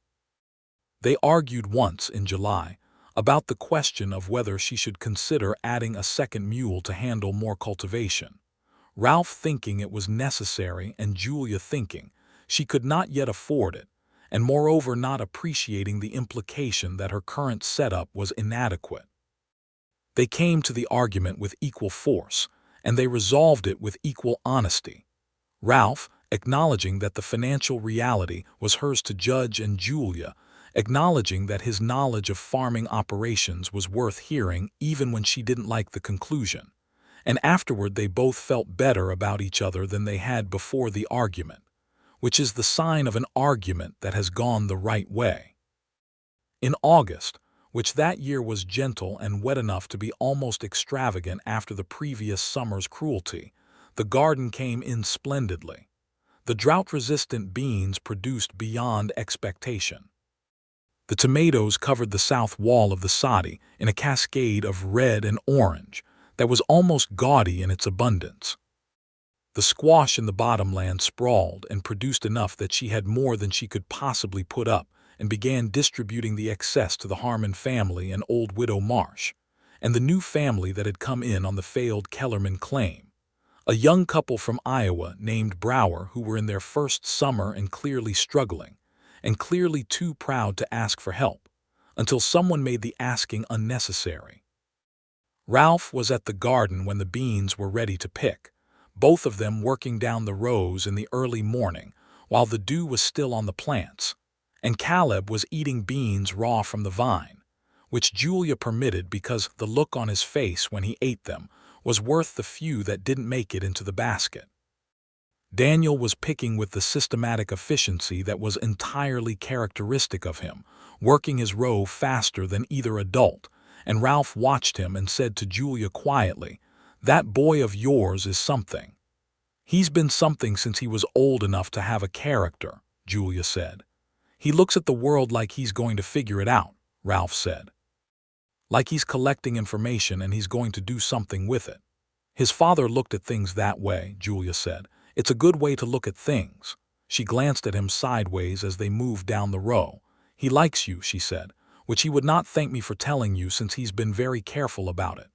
They argued once in July about the question of whether she should consider adding a second mule to handle more cultivation, Ralph thinking it was necessary and Julia thinking she could not yet afford it, and moreover not appreciating the implication that her current setup was inadequate. They came to the argument with equal force, and they resolved it with equal honesty. Ralph, acknowledging that the financial reality was hers to judge, and Julia, acknowledging that his knowledge of farming operations was worth hearing even when she didn't like the conclusion. And afterward they both felt better about each other than they had before the argument, which is the sign of an argument that has gone the right way. In August, which that year was gentle and wet enough to be almost extravagant after the previous summer's cruelty, the garden came in splendidly. The drought-resistant beans produced beyond expectation. The tomatoes covered the south wall of the soddy in a cascade of red and orange that was almost gaudy in its abundance. The squash in the bottomland sprawled and produced enough that she had more than she could possibly put up, and began distributing the excess to the Harmon family and old widow Marsh, and the new family that had come in on the failed Kellerman claim, a young couple from Iowa named Brower who were in their first summer and clearly struggling, and clearly too proud to ask for help, until someone made the asking unnecessary. Ralph was at the garden when the beans were ready to pick, both of them working down the rows in the early morning while the dew was still on the plants, and Caleb was eating beans raw from the vine, which Julia permitted because the look on his face when he ate them was worth the few that didn't make it into the basket. Daniel was picking with the systematic efficiency that was entirely characteristic of him, working his row faster than either adult, and Ralph watched him and said to Julia quietly, "That boy of yours is something." "He's been something since he was old enough to have a character," Julia said. "He looks at the world like he's going to figure it out," Ralph said. "Like he's collecting information and he's going to do something with it." "His father looked at things that way," Julia said. "It's a good way to look at things." She glanced at him sideways as they moved down the row. "He likes you," she said, "which he would not thank me for telling you since he's been very careful about it."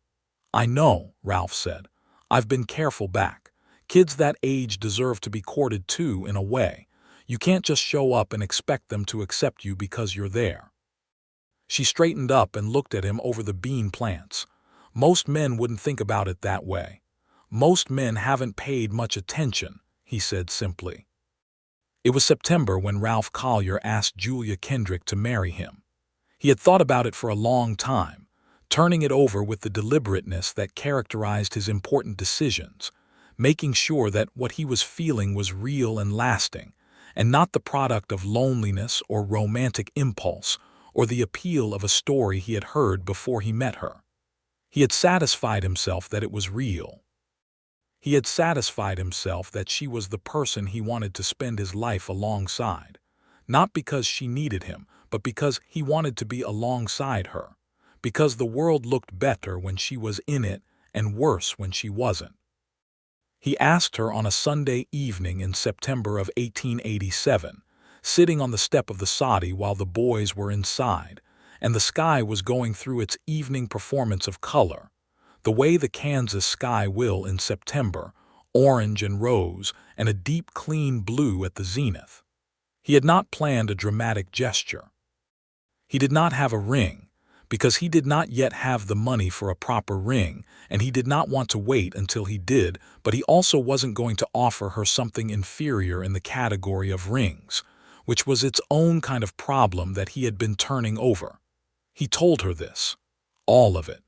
"I know," Ralph said. "I've been careful back. Kids that age deserve to be courted too, in a way. You can't just show up and expect them to accept you because you're there." She straightened up and looked at him over the bean plants. "Most men wouldn't think about it that way. Most men haven't paid much attention," he said simply. It was September when Ralph Collier asked Julia Kendrick to marry him. He had thought about it for a long time, turning it over with the deliberateness that characterized his important decisions, making sure that what he was feeling was real and lasting, and not the product of loneliness or romantic impulse or the appeal of a story he had heard before he met her. He had satisfied himself that it was real. He had satisfied himself that she was the person he wanted to spend his life alongside, not because she needed him, but because he wanted to be alongside her, because the world looked better when she was in it and worse when she wasn't. He asked her on a Sunday evening in September of 1887, sitting on the step of the soddy while the boys were inside, and the sky was going through its evening performance of color, the way the Kansas sky will in September, orange and rose, and a deep clean blue at the zenith. He had not planned a dramatic gesture. He did not have a ring, because he did not yet have the money for a proper ring, and he did not want to wait until he did, but he also wasn't going to offer her something inferior in the category of rings, which was its own kind of problem that he had been turning over. He told her this. All of it.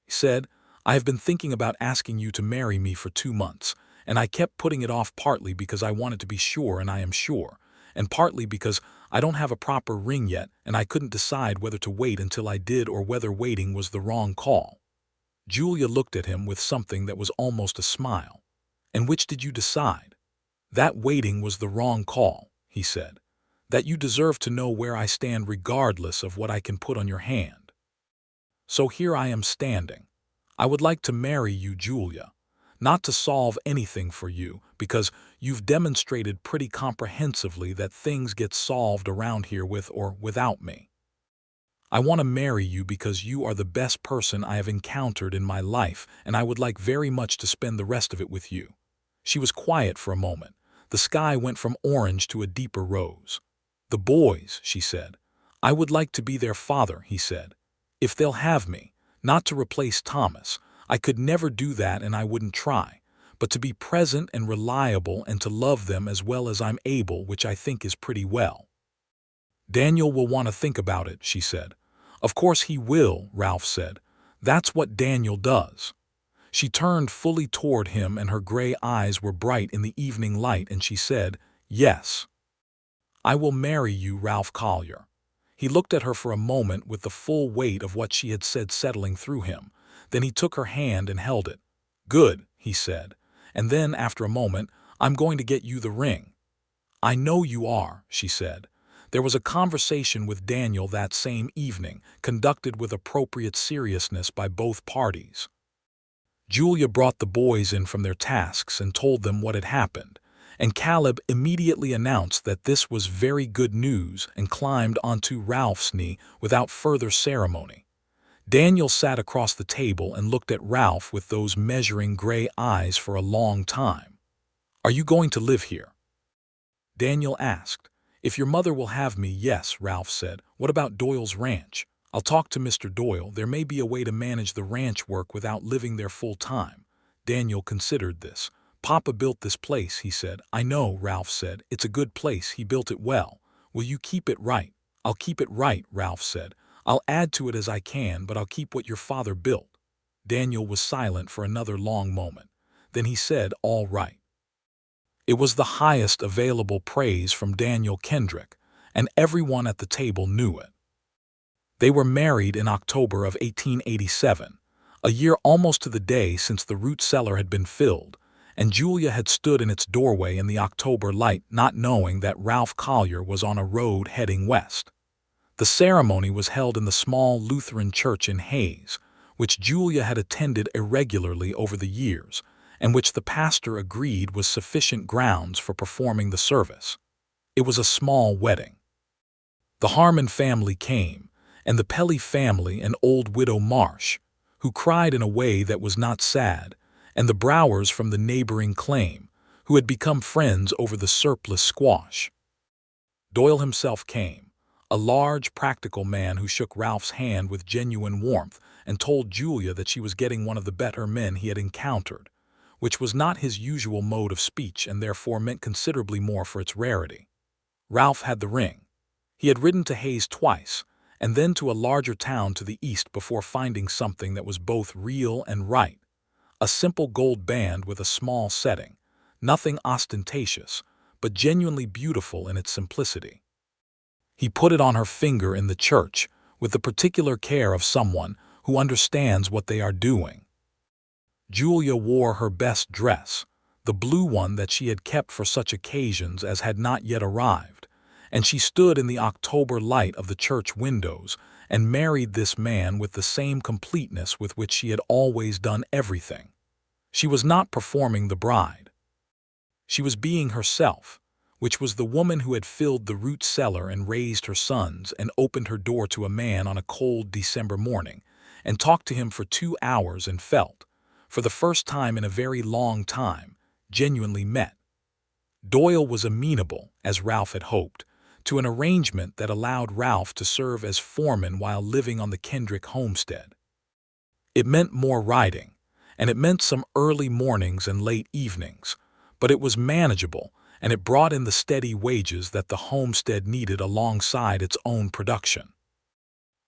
He said, "I have been thinking about asking you to marry me for 2 months, and I kept putting it off partly because I wanted to be sure and I am sure, and partly because I don't have a proper ring yet and I couldn't decide whether to wait until I did or whether waiting was the wrong call." Julia looked at him with something that was almost a smile. "And which did you decide?" "That waiting was the wrong call," he said. "That you deserve to know where I stand regardless of what I can put on your hand. So here I am standing. I would like to marry you, Julia. Not to solve anything for you, because you've demonstrated pretty comprehensively that things get solved around here with or without me. I want to marry you because you are the best person I have encountered in my life, and I would like very much to spend the rest of it with you." She was quiet for a moment. The sky went from orange to a deeper rose. "The boys," she said. "I would like to be their father," he said. "If they'll have me, not to replace Thomas. I could never do that and I wouldn't try, but to be present and reliable and to love them as well as I'm able, which I think is pretty well." "Daniel will want to think about it," she said. "Of course he will," Ralph said. "That's what Daniel does." She turned fully toward him and her gray eyes were bright in the evening light, and she said, "Yes. I will marry you, Ralph Collier." He looked at her for a moment with the full weight of what she had said settling through him. Then he took her hand and held it. "Good," he said. And then, after a moment, "I'm going to get you the ring." "I know you are," she said. There was a conversation with Daniel that same evening, conducted with appropriate seriousness by both parties. Julia brought the boys in from their tasks and told them what had happened, and Caleb immediately announced that this was very good news and climbed onto Ralph's knee without further ceremony. Daniel sat across the table and looked at Ralph with those measuring gray eyes for a long time. "Are you going to live here?" Daniel asked. "If your mother will have me, yes," Ralph said. "What about Doyle's ranch?" "I'll talk to Mr. Doyle. There may be a way to manage the ranch work without living there full time." Daniel considered this. "Papa built this place," he said. "I know," Ralph said. "It's a good place. He built it well. Will you keep it right?" "I'll keep it right," Ralph said. "I'll add to it as I can, but I'll keep what your father built." Daniel was silent for another long moment. Then he said, "All right." It was the highest available praise from Daniel Kendrick, and everyone at the table knew it. They were married in October of 1887, a year almost to the day since the root cellar had been filled, and Julia had stood in its doorway in the October light, not knowing that Ralph Collier was on a road heading west. The ceremony was held in the small Lutheran church in Hayes, which Julia had attended irregularly over the years, and which the pastor agreed was sufficient grounds for performing the service. It was a small wedding. The Harmon family came, and the Pelly family and old widow Marsh, who cried in a way that was not sad, and the Browers from the neighboring claim, who had become friends over the surplus squash. Doyle himself came, a large, practical man who shook Ralph's hand with genuine warmth and told Julia that she was getting one of the better men he had encountered, which was not his usual mode of speech and therefore meant considerably more for its rarity. Ralph had the ring. He had ridden to Hayes twice, and then to a larger town to the east before finding something that was both real and right. A simple gold band with a small setting, nothing ostentatious, but genuinely beautiful in its simplicity. He put it on her finger in the church, with the particular care of someone who understands what they are doing. Julia wore her best dress, the blue one that she had kept for such occasions as had not yet arrived, and she stood in the October light of the church windows and married this man with the same completeness with which she had always done everything. She was not performing the bride. She was being herself, which was the woman who had filled the root cellar and raised her sons and opened her door to a man on a cold December morning and talked to him for 2 hours and felt, for the first time in a very long time, genuinely met. Doyle was amenable, as Ralph had hoped, to an arrangement that allowed Ralph to serve as foreman while living on the Kendrick homestead. It meant more riding, and it meant some early mornings and late evenings, but it was manageable, and it brought in the steady wages that the homestead needed alongside its own production.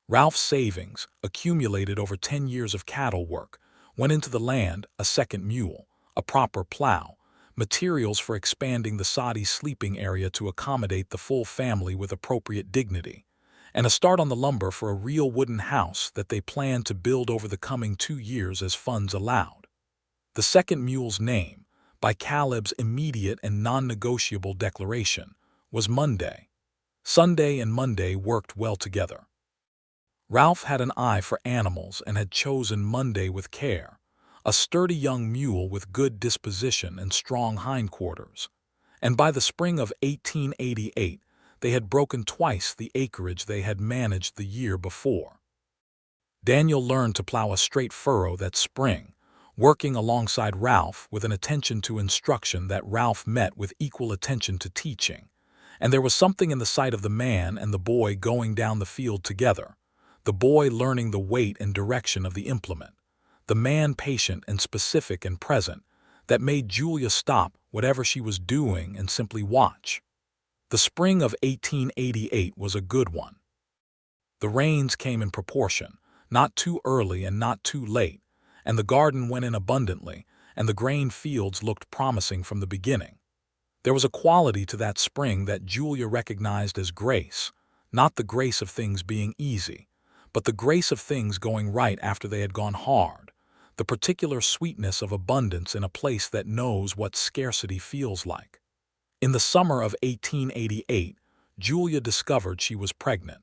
Ralph's savings, accumulated over 10 years of cattle work, went into the land, a second mule, a proper plow, materials for expanding the soddy sleeping area to accommodate the full family with appropriate dignity, and a start on the lumber for a real wooden house that they planned to build over the coming 2 years as funds allowed. The second mule's name, by Caleb's immediate and non-negotiable declaration, was Monday. Sunday and Monday worked well together. Ralph had an eye for animals and had chosen Monday with care, a sturdy young mule with good disposition and strong hindquarters, and by the spring of 1888 they had broken twice the acreage they had managed the year before. Daniel learned to plow a straight furrow that spring, working alongside Ralph with an attention to instruction that Ralph met with equal attention to teaching, and there was something in the sight of the man and the boy going down the field together, the boy learning the weight and direction of the implement, the man patient and specific and present, that made Julia stop whatever she was doing and simply watch. The spring of 1888 was a good one. The rains came in proportion, not too early and not too late, and the garden went in abundantly, and the grain fields looked promising from the beginning. There was a quality to that spring that Julia recognized as grace, not the grace of things being easy, but the grace of things going right after they had gone hard, the particular sweetness of abundance in a place that knows what scarcity feels like. In the summer of 1888, Julia discovered she was pregnant.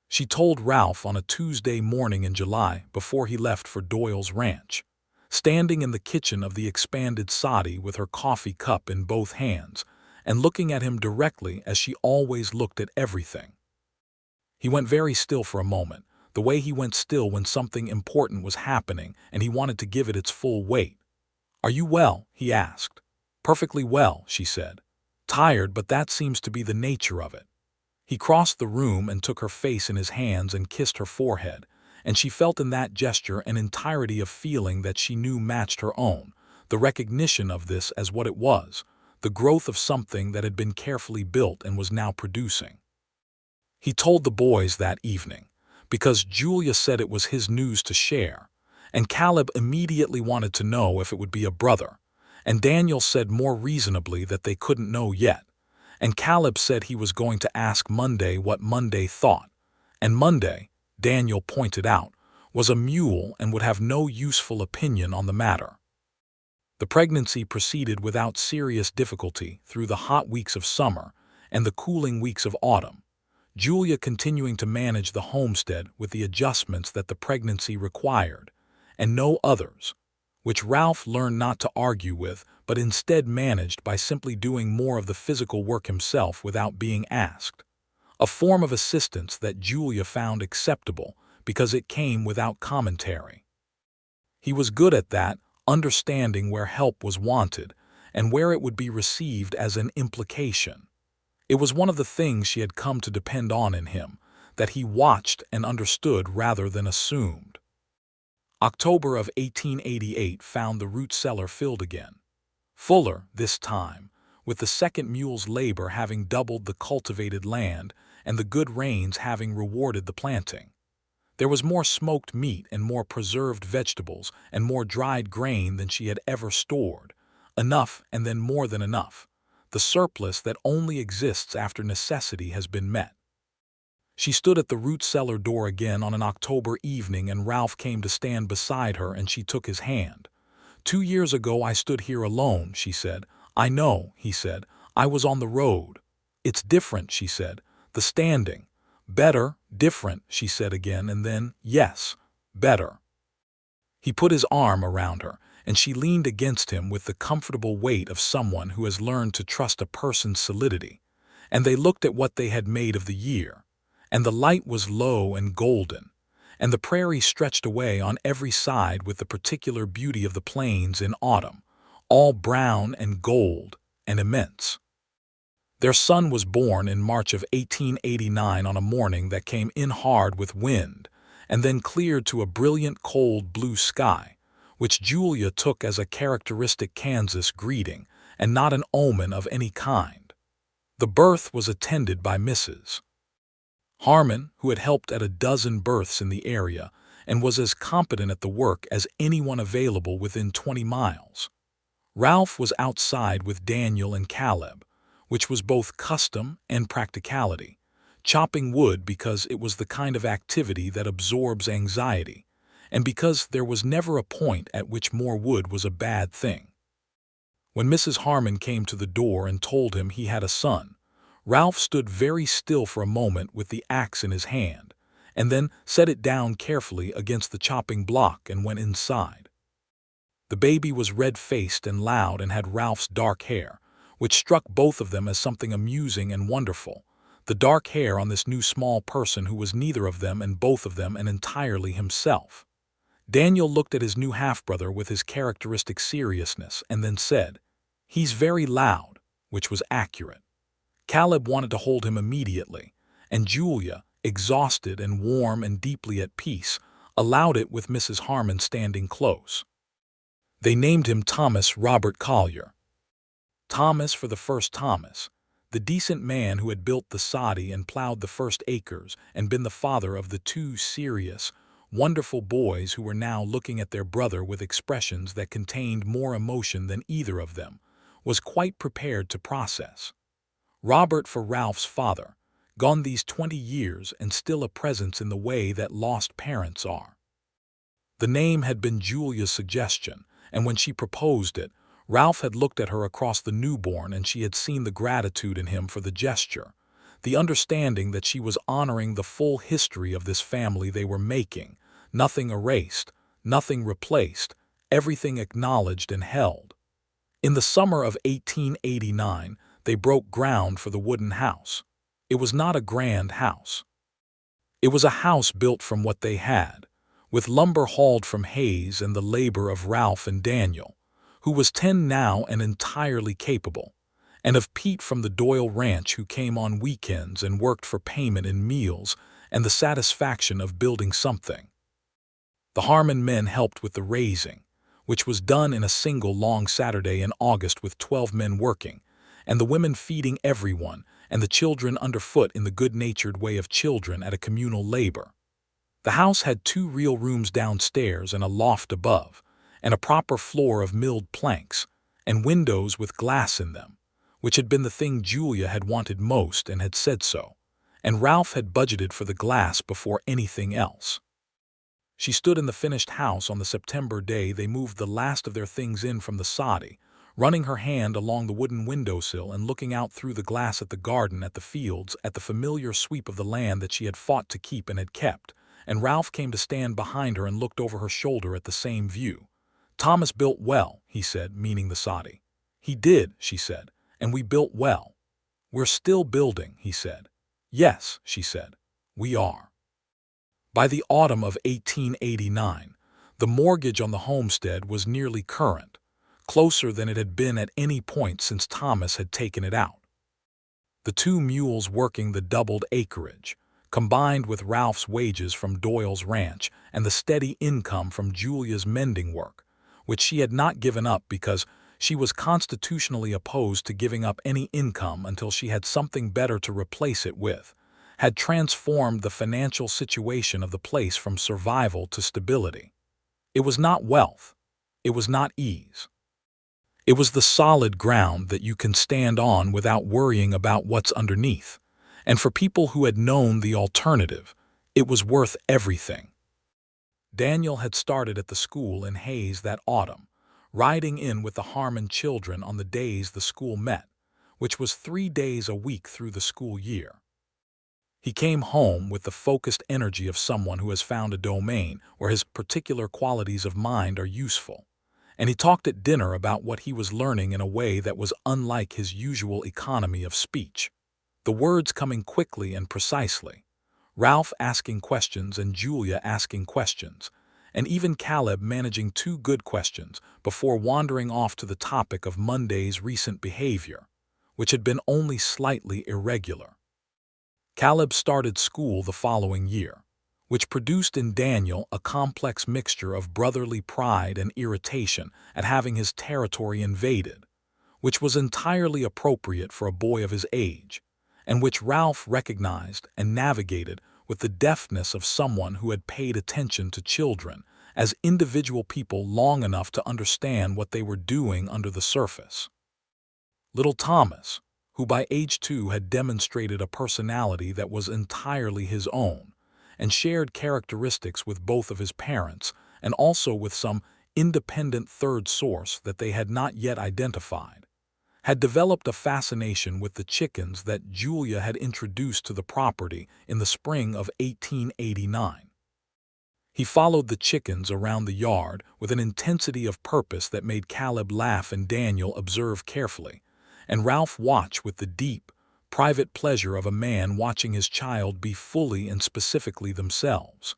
She told Ralph on a Tuesday morning in July before he left for Doyle's ranch, standing in the kitchen of the expanded soddy with her coffee cup in both hands and looking at him directly as she always looked at everything. He went very still for a moment, the way he went still when something important was happening and he wanted to give it its full weight. "Are you well?" he asked. "Perfectly well," she said. "Tired, but that seems to be the nature of it." He crossed the room and took her face in his hands and kissed her forehead, and she felt in that gesture an entirety of feeling that she knew matched her own, the recognition of this as what it was, the growth of something that had been carefully built and was now producing. He told the boys that evening, because Julia said it was his news to share, and Caleb immediately wanted to know if it would be a brother, and Daniel said more reasonably that they couldn't know yet, and Caleb said he was going to ask Monday what Monday thought, and Monday, Daniel pointed out, was a mule and would have no useful opinion on the matter. The pregnancy proceeded without serious difficulty through the hot weeks of summer and the cooling weeks of autumn, Julia continuing to manage the homestead with the adjustments that the pregnancy required, and no others, which Ralph learned not to argue with, but instead managed by simply doing more of the physical work himself without being asked, a form of assistance that Julia found acceptable because it came without commentary. He was good at that, understanding where help was wanted and where it would be received as an implication. It was one of the things she had come to depend on in him, that he watched and understood rather than assumed. October of 1888 found the root cellar filled again. Fuller, this time, with the second mule's labor having doubled the cultivated land and the good rains having rewarded the planting. There was more smoked meat and more preserved vegetables and more dried grain than she had ever stored, enough and then more than enough, the surplus that only exists after necessity has been met. She stood at the root cellar door again on an October evening, and Ralph came to stand beside her, and she took his hand. "2 years ago I stood here alone," she said. "I know," he said. "I was on the road." "It's different," she said. "The standing." "Better, different," she said again, and then, "Yes, better." He put his arm around her, and she leaned against him with the comfortable weight of someone who has learned to trust a person's solidity. And they looked at what they had made of the year. And the light was low and golden, and the prairie stretched away on every side with the particular beauty of the plains in autumn, all brown and gold and immense. Their son was born in March of 1889 on a morning that came in hard with wind, and then cleared to a brilliant cold blue sky, which Julia took as a characteristic Kansas greeting and not an omen of any kind. The birth was attended by Mrs. Harmon, who had helped at a dozen births in the area and was as competent at the work as anyone available within 20 miles. Ralph was outside with Daniel and Caleb, which was both custom and practicality, chopping wood because it was the kind of activity that absorbs anxiety, and because there was never a point at which more wood was a bad thing. When Mrs. Harmon came to the door and told him he had a son, Ralph stood very still for a moment with the axe in his hand, and then set it down carefully against the chopping block and went inside. The baby was red-faced and loud and had Ralph's dark hair, which struck both of them as something amusing and wonderful, the dark hair on this new small person who was neither of them and both of them and entirely himself. Daniel looked at his new half-brother with his characteristic seriousness and then said, "He's very loud," which was accurate. Caleb wanted to hold him immediately, and Julia, exhausted and warm and deeply at peace, allowed it with Mrs. Harmon standing close. They named him Thomas Robert Collier. Thomas for the first Thomas, the decent man who had built the soddy and plowed the first acres and been the father of the two serious, wonderful boys who were now looking at their brother with expressions that contained more emotion than either of them was quite prepared to process. Robert for Ralph's father, gone these 20 years and still a presence in the way that lost parents are. The name had been Julia's suggestion, and when she proposed it, Ralph had looked at her across the newborn, and she had seen the gratitude in him for the gesture, the understanding that she was honoring the full history of this family they were making, nothing erased, nothing replaced, everything acknowledged and held. In the summer of 1889, they broke ground for the wooden house. It was not a grand house. It was a house built from what they had, with lumber hauled from Hayes and the labor of Ralph and Daniel, who was 10 now and entirely capable, and of Pete from the Doyle Ranch, who came on weekends and worked for payment in meals and the satisfaction of building something. The Harmon men helped with the raising, which was done in a single long Saturday in August with 12 men working, and the women feeding everyone, and the children underfoot in the good-natured way of children at a communal labor. The house had 2 real rooms downstairs and a loft above, and a proper floor of milled planks, and windows with glass in them, which had been the thing Julia had wanted most and had said so, and Ralph had budgeted for the glass before anything else. She stood in the finished house on the September day they moved the last of their things in from the soddy, running her hand along the wooden windowsill and looking out through the glass at the garden, at the fields, at the familiar sweep of the land that she had fought to keep and had kept, and Ralph came to stand behind her and looked over her shoulder at the same view. "Thomas built well," he said, meaning the soddy. "He did," she said, "and we built well." "We're still building," he said. "Yes," she said, "we are." By the autumn of 1889, the mortgage on the homestead was nearly current, closer than it had been at any point since Thomas had taken it out. The 2 mules working the doubled acreage, combined with Ralph's wages from Doyle's ranch and the steady income from Julia's mending work, which she had not given up because she was constitutionally opposed to giving up any income until she had something better to replace it with, had transformed the financial situation of the place from survival to stability. It was not wealth. It was not ease. It was the solid ground that you can stand on without worrying about what's underneath, And for people who had known the alternative, it was worth everything. Daniel had started at the school in Hayes that autumn, riding in with the Harmon children on the days the school met, which was 3 days a week through the school year. He came home with the focused energy of someone who has found a domain where his particular qualities of mind are useful, and he talked at dinner about what he was learning in a way that was unlike his usual economy of speech, the words coming quickly and precisely, Ralph asking questions and Julia asking questions, and even Caleb managing 2 good questions before wandering off to the topic of Monday's recent behavior, which had been only slightly irregular. Caleb started school the following year, which produced in Daniel a complex mixture of brotherly pride and irritation at having his territory invaded, which was entirely appropriate for a boy of his age, and which Ralph recognized and navigated with the deftness of someone who had paid attention to children as individual people long enough to understand what they were doing under the surface. Little Thomas, who by age 2 had demonstrated a personality that was entirely his own, and shared characteristics with both of his parents and also with some independent third source that they had not yet identified, had developed a fascination with the chickens that Julia had introduced to the property in the spring of 1889. He followed the chickens around the yard with an intensity of purpose that made Caleb laugh and Daniel observe carefully, and Ralph watch with the deep, private pleasure of a man watching his child be fully and specifically themselves.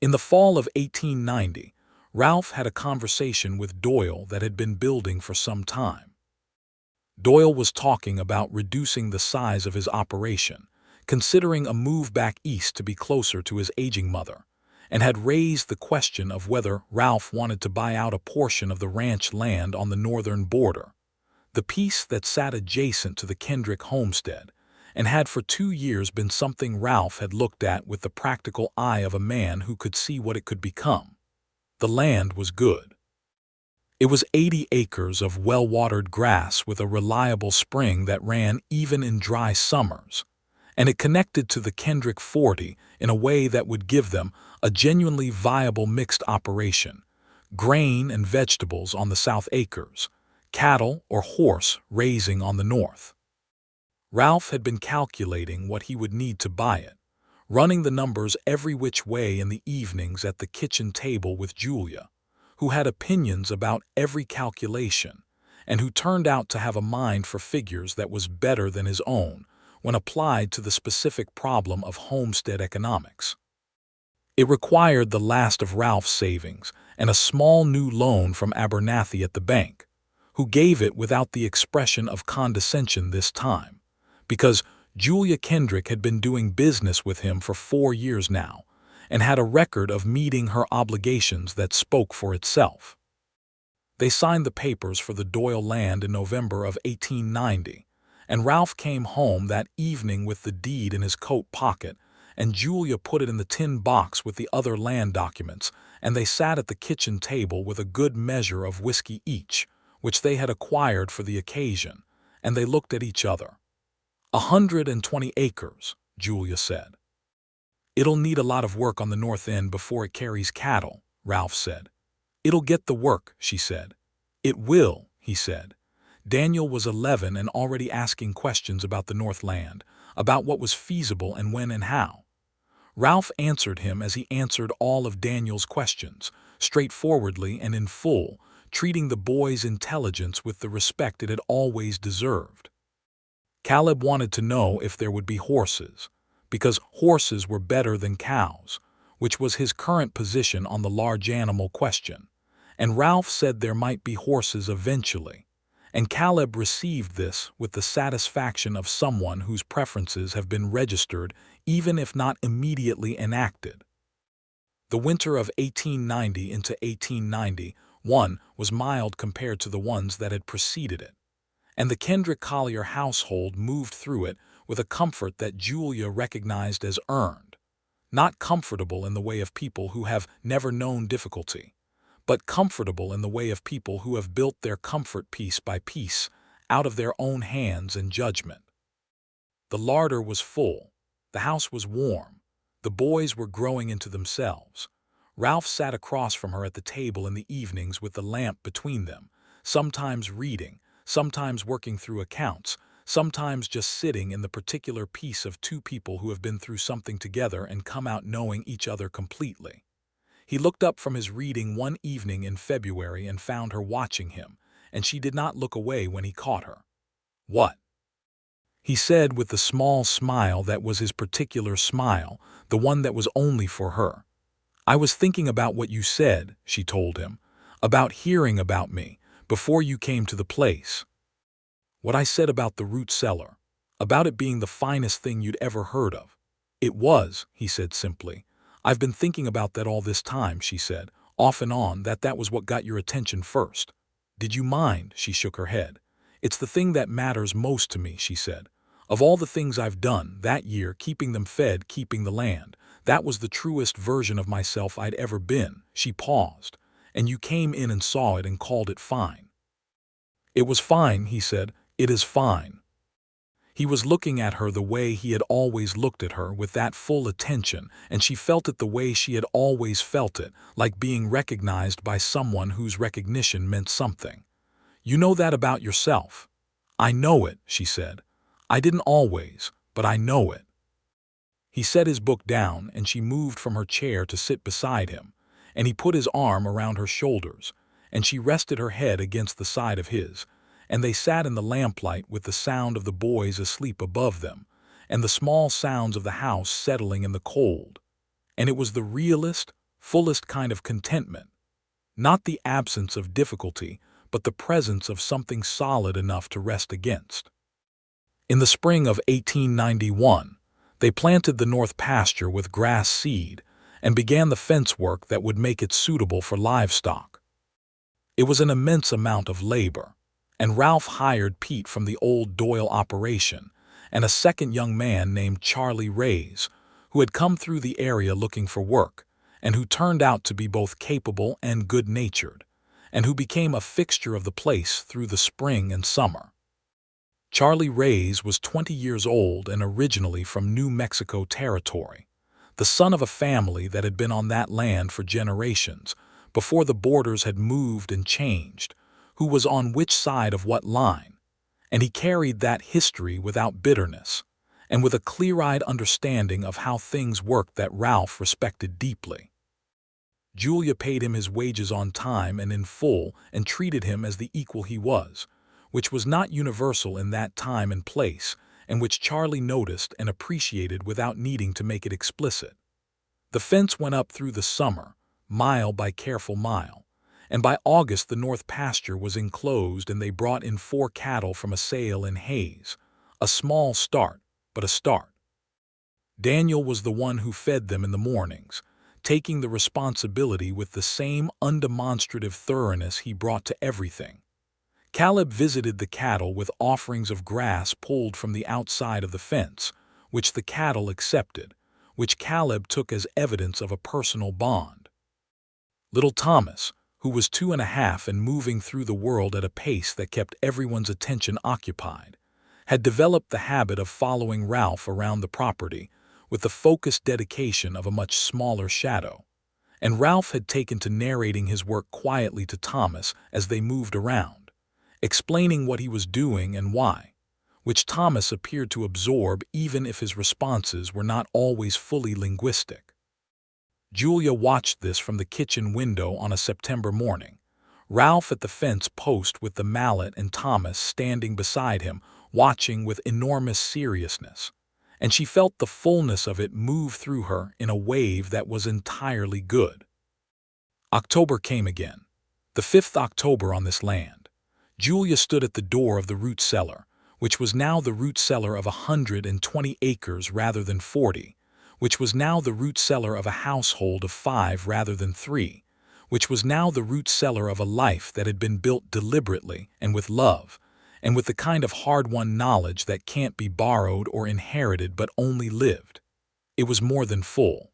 In the fall of 1890, Ralph had a conversation with Doyle that had been building for some time. Doyle was talking about reducing the size of his operation, considering a move back east to be closer to his aging mother, and had raised the question of whether Ralph wanted to buy out a portion of the ranch land on the northern border, the piece that sat adjacent to the Kendrick homestead, and had for 2 years been something Ralph had looked at with the practical eye of a man who could see what it could become. The land was good. It was 80 acres of well-watered grass with a reliable spring that ran even in dry summers, and it connected to the Kendrick 40 in a way that would give them a genuinely viable mixed operation, grain and vegetables on the south acres, cattle or horse raising on the north. Ralph had been calculating what he would need to buy it, running the numbers every which way in the evenings at the kitchen table with Julia, who had opinions about every calculation, and who turned out to have a mind for figures that was better than his own when applied to the specific problem of homestead economics. It required the last of Ralph's savings and a small new loan from Abernathy at the bank, who gave it without the expression of condescension this time, because Julia Kendrick had been doing business with him for 4 years now, and had a record of meeting her obligations that spoke for itself. They signed the papers for the Doyle land in November of 1890, and Ralph came home that evening with the deed in his coat pocket, and Julia put it in the tin box with the other land documents, and they sat at the kitchen table with a good measure of whiskey each, which they had acquired for the occasion, and they looked at each other. 120 acres, Julia said. It'll need a lot of work on the north end before it carries cattle, Ralph said. It'll get the work, she said. It will, he said. Daniel was 11 and already asking questions about the Northland, about what was feasible and when and how. Ralph answered him as he answered all of Daniel's questions, straightforwardly and in full, treating the boy's intelligence with the respect it had always deserved. Caleb wanted to know if there would be horses, because horses were better than cows, which was his current position on the large animal question, and Ralph said there might be horses eventually, and Caleb received this with the satisfaction of someone whose preferences have been registered even if not immediately enacted. The winter of 1890 into 1891 was mild compared to the ones that had preceded it, and the Kendrick Collier household moved through it with a comfort that Julia recognized as earned, not comfortable in the way of people who have never known difficulty, but comfortable in the way of people who have built their comfort piece by piece out of their own hands and judgment. The larder was full. The house was warm. The boys were growing into themselves. Ralph sat across from her at the table in the evenings with the lamp between them, sometimes reading, sometimes working through accounts, sometimes just sitting in the particular peace of two people who have been through something together and come out knowing each other completely. He looked up from his reading one evening in February and found her watching him, and she did not look away when he caught her. "What?" he said with the small smile that was his particular smile, the one that was only for her. "I was thinking about what you said," she told him, "about hearing about me, before you came to the place. What I said about the root cellar, about it being the finest thing you'd ever heard of." "It was," he said simply. "I've been thinking about that all this time," she said, "off and on, that was what got your attention first." "Did you mind?" She shook her head. "It's the thing that matters most to me," she said. "Of all the things I've done, that year, keeping them fed, keeping the land, that was the truest version of myself I'd ever been." She paused. "And you came in and saw it and called it fine." "It was fine," he said. "It is fine." He was looking at her the way he had always looked at her, with that full attention, and she felt it the way she had always felt it, like being recognized by someone whose recognition meant something. "You know that about yourself." "I know it," she said. "I didn't always, but I know it." He set his book down, and she moved from her chair to sit beside him, and he put his arm around her shoulders, and she rested her head against the side of his, and they sat in the lamplight with the sound of the boys asleep above them, and the small sounds of the house settling in the cold. And it was the realest, fullest kind of contentment, not the absence of difficulty, but the presence of something solid enough to rest against. In the spring of 1891, they planted the north pasture with grass seed and began the fence work that would make it suitable for livestock. It was an immense amount of labor, and Ralph hired Pete from the old Doyle operation and a second young man named Charlie Rays, who had come through the area looking for work, and who turned out to be both capable and good-natured, and who became a fixture of the place through the spring and summer. Charlie Rays was 20 years old and originally from New Mexico Territory, the son of a family that had been on that land for generations, before the borders had moved and changed, who was on which side of what line, and he carried that history without bitterness, and with a clear-eyed understanding of how things worked that Ralph respected deeply. Julia paid him his wages on time and in full and treated him as the equal he was, which was not universal in that time and place, and which Charlie noticed and appreciated without needing to make it explicit. The fence went up through the summer, mile by careful mile, and by August the north pasture was enclosed and they brought in 4 cattle from a sale in Hayes, a small start, but a start. Daniel was the one who fed them in the mornings, taking the responsibility with the same undemonstrative thoroughness he brought to everything. Caleb visited the cattle with offerings of grass pulled from the outside of the fence, which the cattle accepted, which Caleb took as evidence of a personal bond. Little Thomas, who was 2.5 and moving through the world at a pace that kept everyone's attention occupied, had developed the habit of following Ralph around the property with the focused dedication of a much smaller shadow, and Ralph had taken to narrating his work quietly to Thomas as they moved around, explaining what he was doing and why, which Thomas appeared to absorb even if his responses were not always fully linguistic. Julia watched this from the kitchen window on a September morning, Ralph at the fence post with the mallet and Thomas standing beside him, watching with enormous seriousness, and she felt the fullness of it move through her in a wave that was entirely good. October came again, the 5th October on this land. Julia stood at the door of the root cellar, which was now the root cellar of 120 acres rather than 40, which was now the root cellar of a household of 5 rather than 3, which was now the root cellar of a life that had been built deliberately and with love, and with the kind of hard-won knowledge that can't be borrowed or inherited but only lived. It was more than full.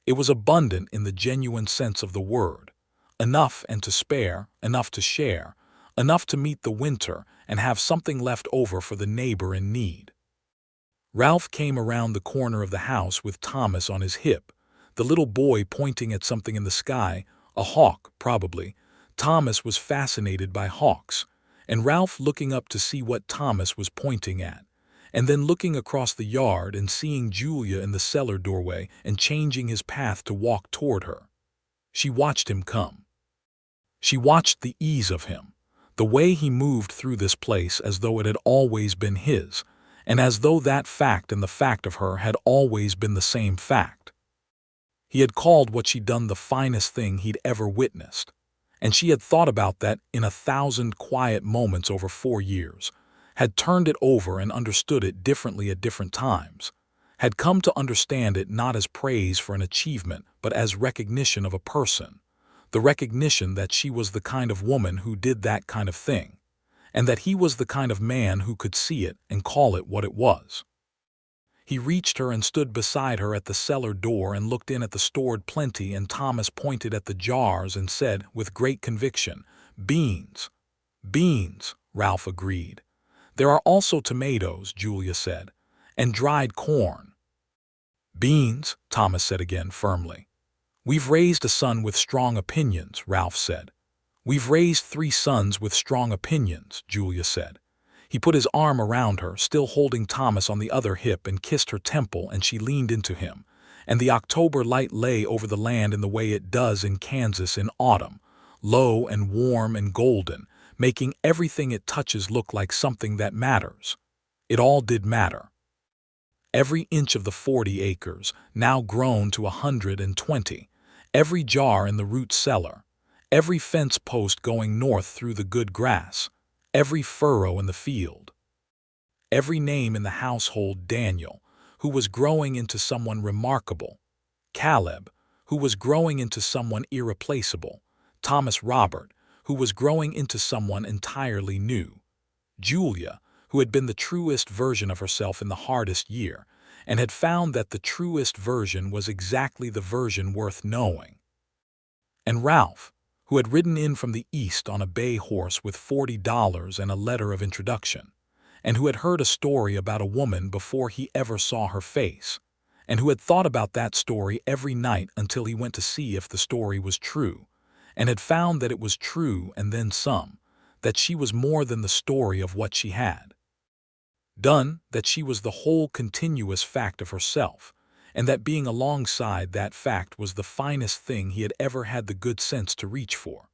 It was abundant in the genuine sense of the word, enough and to spare, enough to share, enough to meet the winter and have something left over for the neighbor in need. Ralph came around the corner of the house with Thomas on his hip, the little boy pointing at something in the sky, a hawk, probably. Thomas was fascinated by hawks, and Ralph looking up to see what Thomas was pointing at, and then looking across the yard and seeing Julia in the cellar doorway and changing his path to walk toward her. She watched him come. She watched the ease of him, the way he moved through this place as though it had always been his, and as though that fact and the fact of her had always been the same fact. He had called what she'd done the finest thing he'd ever witnessed, and she had thought about that in 1,000 quiet moments over 4 years, had turned it over and understood it differently at different times, had come to understand it not as praise for an achievement but as recognition of a person, the recognition that she was the kind of woman who did that kind of thing, and that he was the kind of man who could see it and call it what it was. He reached her and stood beside her at the cellar door and looked in at the stored plenty, and Thomas pointed at the jars and said with great conviction, "Beans." "Beans," Ralph agreed. "There are also tomatoes," Julia said, "and dried corn." "Beans," Thomas said again firmly. "We've raised a son with strong opinions," Ralph said. "We've raised 3 sons with strong opinions," Julia said. He put his arm around her, still holding Thomas on the other hip, and kissed her temple, and she leaned into him, and the October light lay over the land in the way it does in Kansas in autumn, low and warm and golden, making everything it touches look like something that matters. It all did matter. Every inch of the 40 acres, now grown to 120, every jar in the root cellar, every fence post going north through the good grass, every furrow in the field, every name in the household: Daniel, who was growing into someone remarkable; Caleb, who was growing into someone irreplaceable; Thomas Robert, who was growing into someone entirely new; Julia, who had been the truest version of herself in the hardest year, and had found that the truest version was exactly the version worth knowing; and Ralph, who had ridden in from the east on a bay horse with $40 and a letter of introduction, and who had heard a story about a woman before he ever saw her face, and who had thought about that story every night until he went to see if the story was true, and had found that it was true and then some, that she was more than the story of what she had done, that she was the whole continuous fact of herself, and that being alongside that fact was the finest thing he had ever had the good sense to reach for.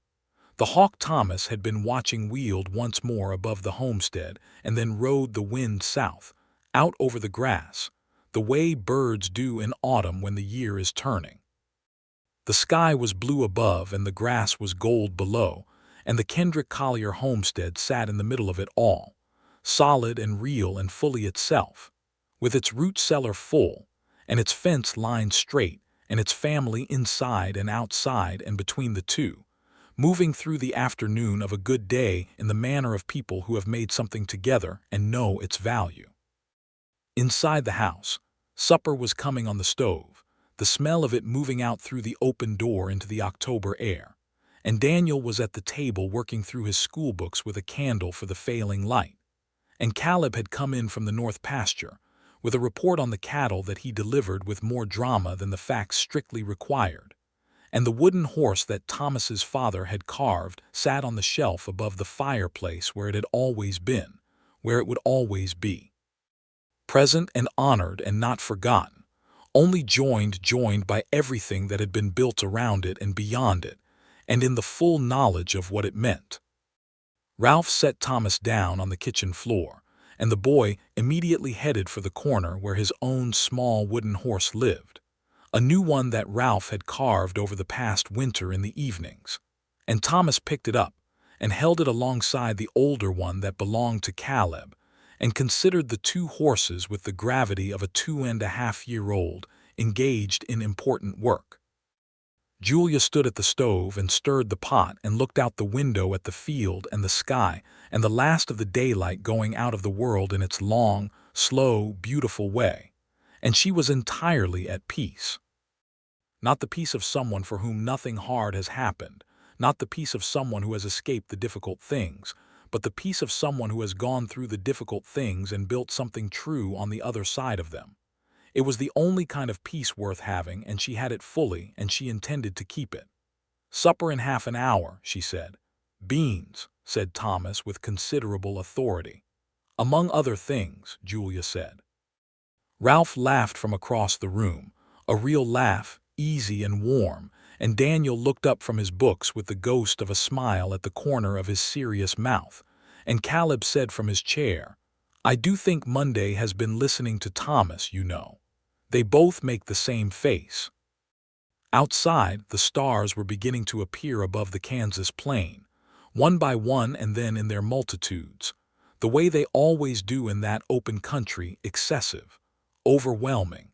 The hawk Thomas had been watching wheeled once more above the homestead and then rode the wind south, out over the grass, the way birds do in autumn when the year is turning. The sky was blue above and the grass was gold below, and the Kendrick Collier homestead sat in the middle of it all, solid and real and fully itself, with its root cellar full, and its fence lined straight, and its family inside and outside and between the two, moving through the afternoon of a good day in the manner of people who have made something together and know its value. Inside the house, supper was coming on the stove, the smell of it moving out through the open door into the October air, and Daniel was at the table working through his schoolbooks with a candle for the failing light, and Caleb had come in from the north pasture, with a report on the cattle that he delivered with more drama than the facts strictly required, and the wooden horse that Thomas's father had carved sat on the shelf above the fireplace where it had always been, where it would always be. Present and honored and not forgotten, only joined by everything that had been built around it and beyond it, and in the full knowledge of what it meant. Ralph set Thomas down on the kitchen floor, and the boy immediately headed for the corner where his own small wooden horse lived, a new one that Ralph had carved over the past winter in the evenings, and Thomas picked it up and held it alongside the older one that belonged to Caleb, and considered the 2 horses with the gravity of a 2.5-year-old engaged in important work. Julia stood at the stove and stirred the pot and looked out the window at the field and the sky and the last of the daylight going out of the world in its long, slow, beautiful way, and she was entirely at peace. Not the peace of someone for whom nothing hard has happened, not the peace of someone who has escaped the difficult things, but the peace of someone who has gone through the difficult things and built something true on the other side of them. It was the only kind of peace worth having, and she had it fully, and she intended to keep it. "Supper in half an hour," she said. "Beans," said Thomas with considerable authority. "Among other things," Julia said. Ralph laughed from across the room, a real laugh, easy and warm, and Daniel looked up from his books with the ghost of a smile at the corner of his serious mouth, and Caleb said from his chair, "I do think Monday has been listening to Thomas, you know. They both make the same face." Outside, the stars were beginning to appear above the Kansas plain, one by one and then in their multitudes, the way they always do in that open country, excessive, overwhelming,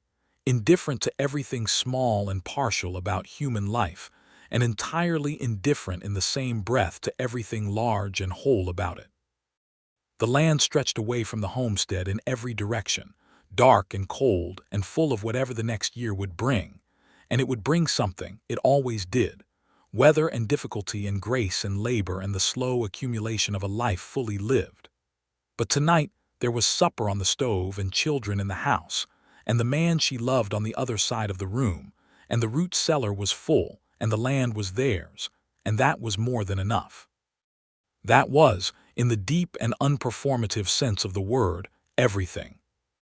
indifferent to everything small and partial about human life, and entirely indifferent in the same breath to everything large and whole about it. The land stretched away from the homestead in every direction, dark and cold and full of whatever the next year would bring, and it would bring something, it always did, weather and difficulty and grace and labor and the slow accumulation of a life fully lived. But tonight there was supper on the stove and children in the house, and the man she loved on the other side of the room, and the root cellar was full, and the land was theirs, and that was more than enough. That was, in the deep and unperformative sense of the word, everything.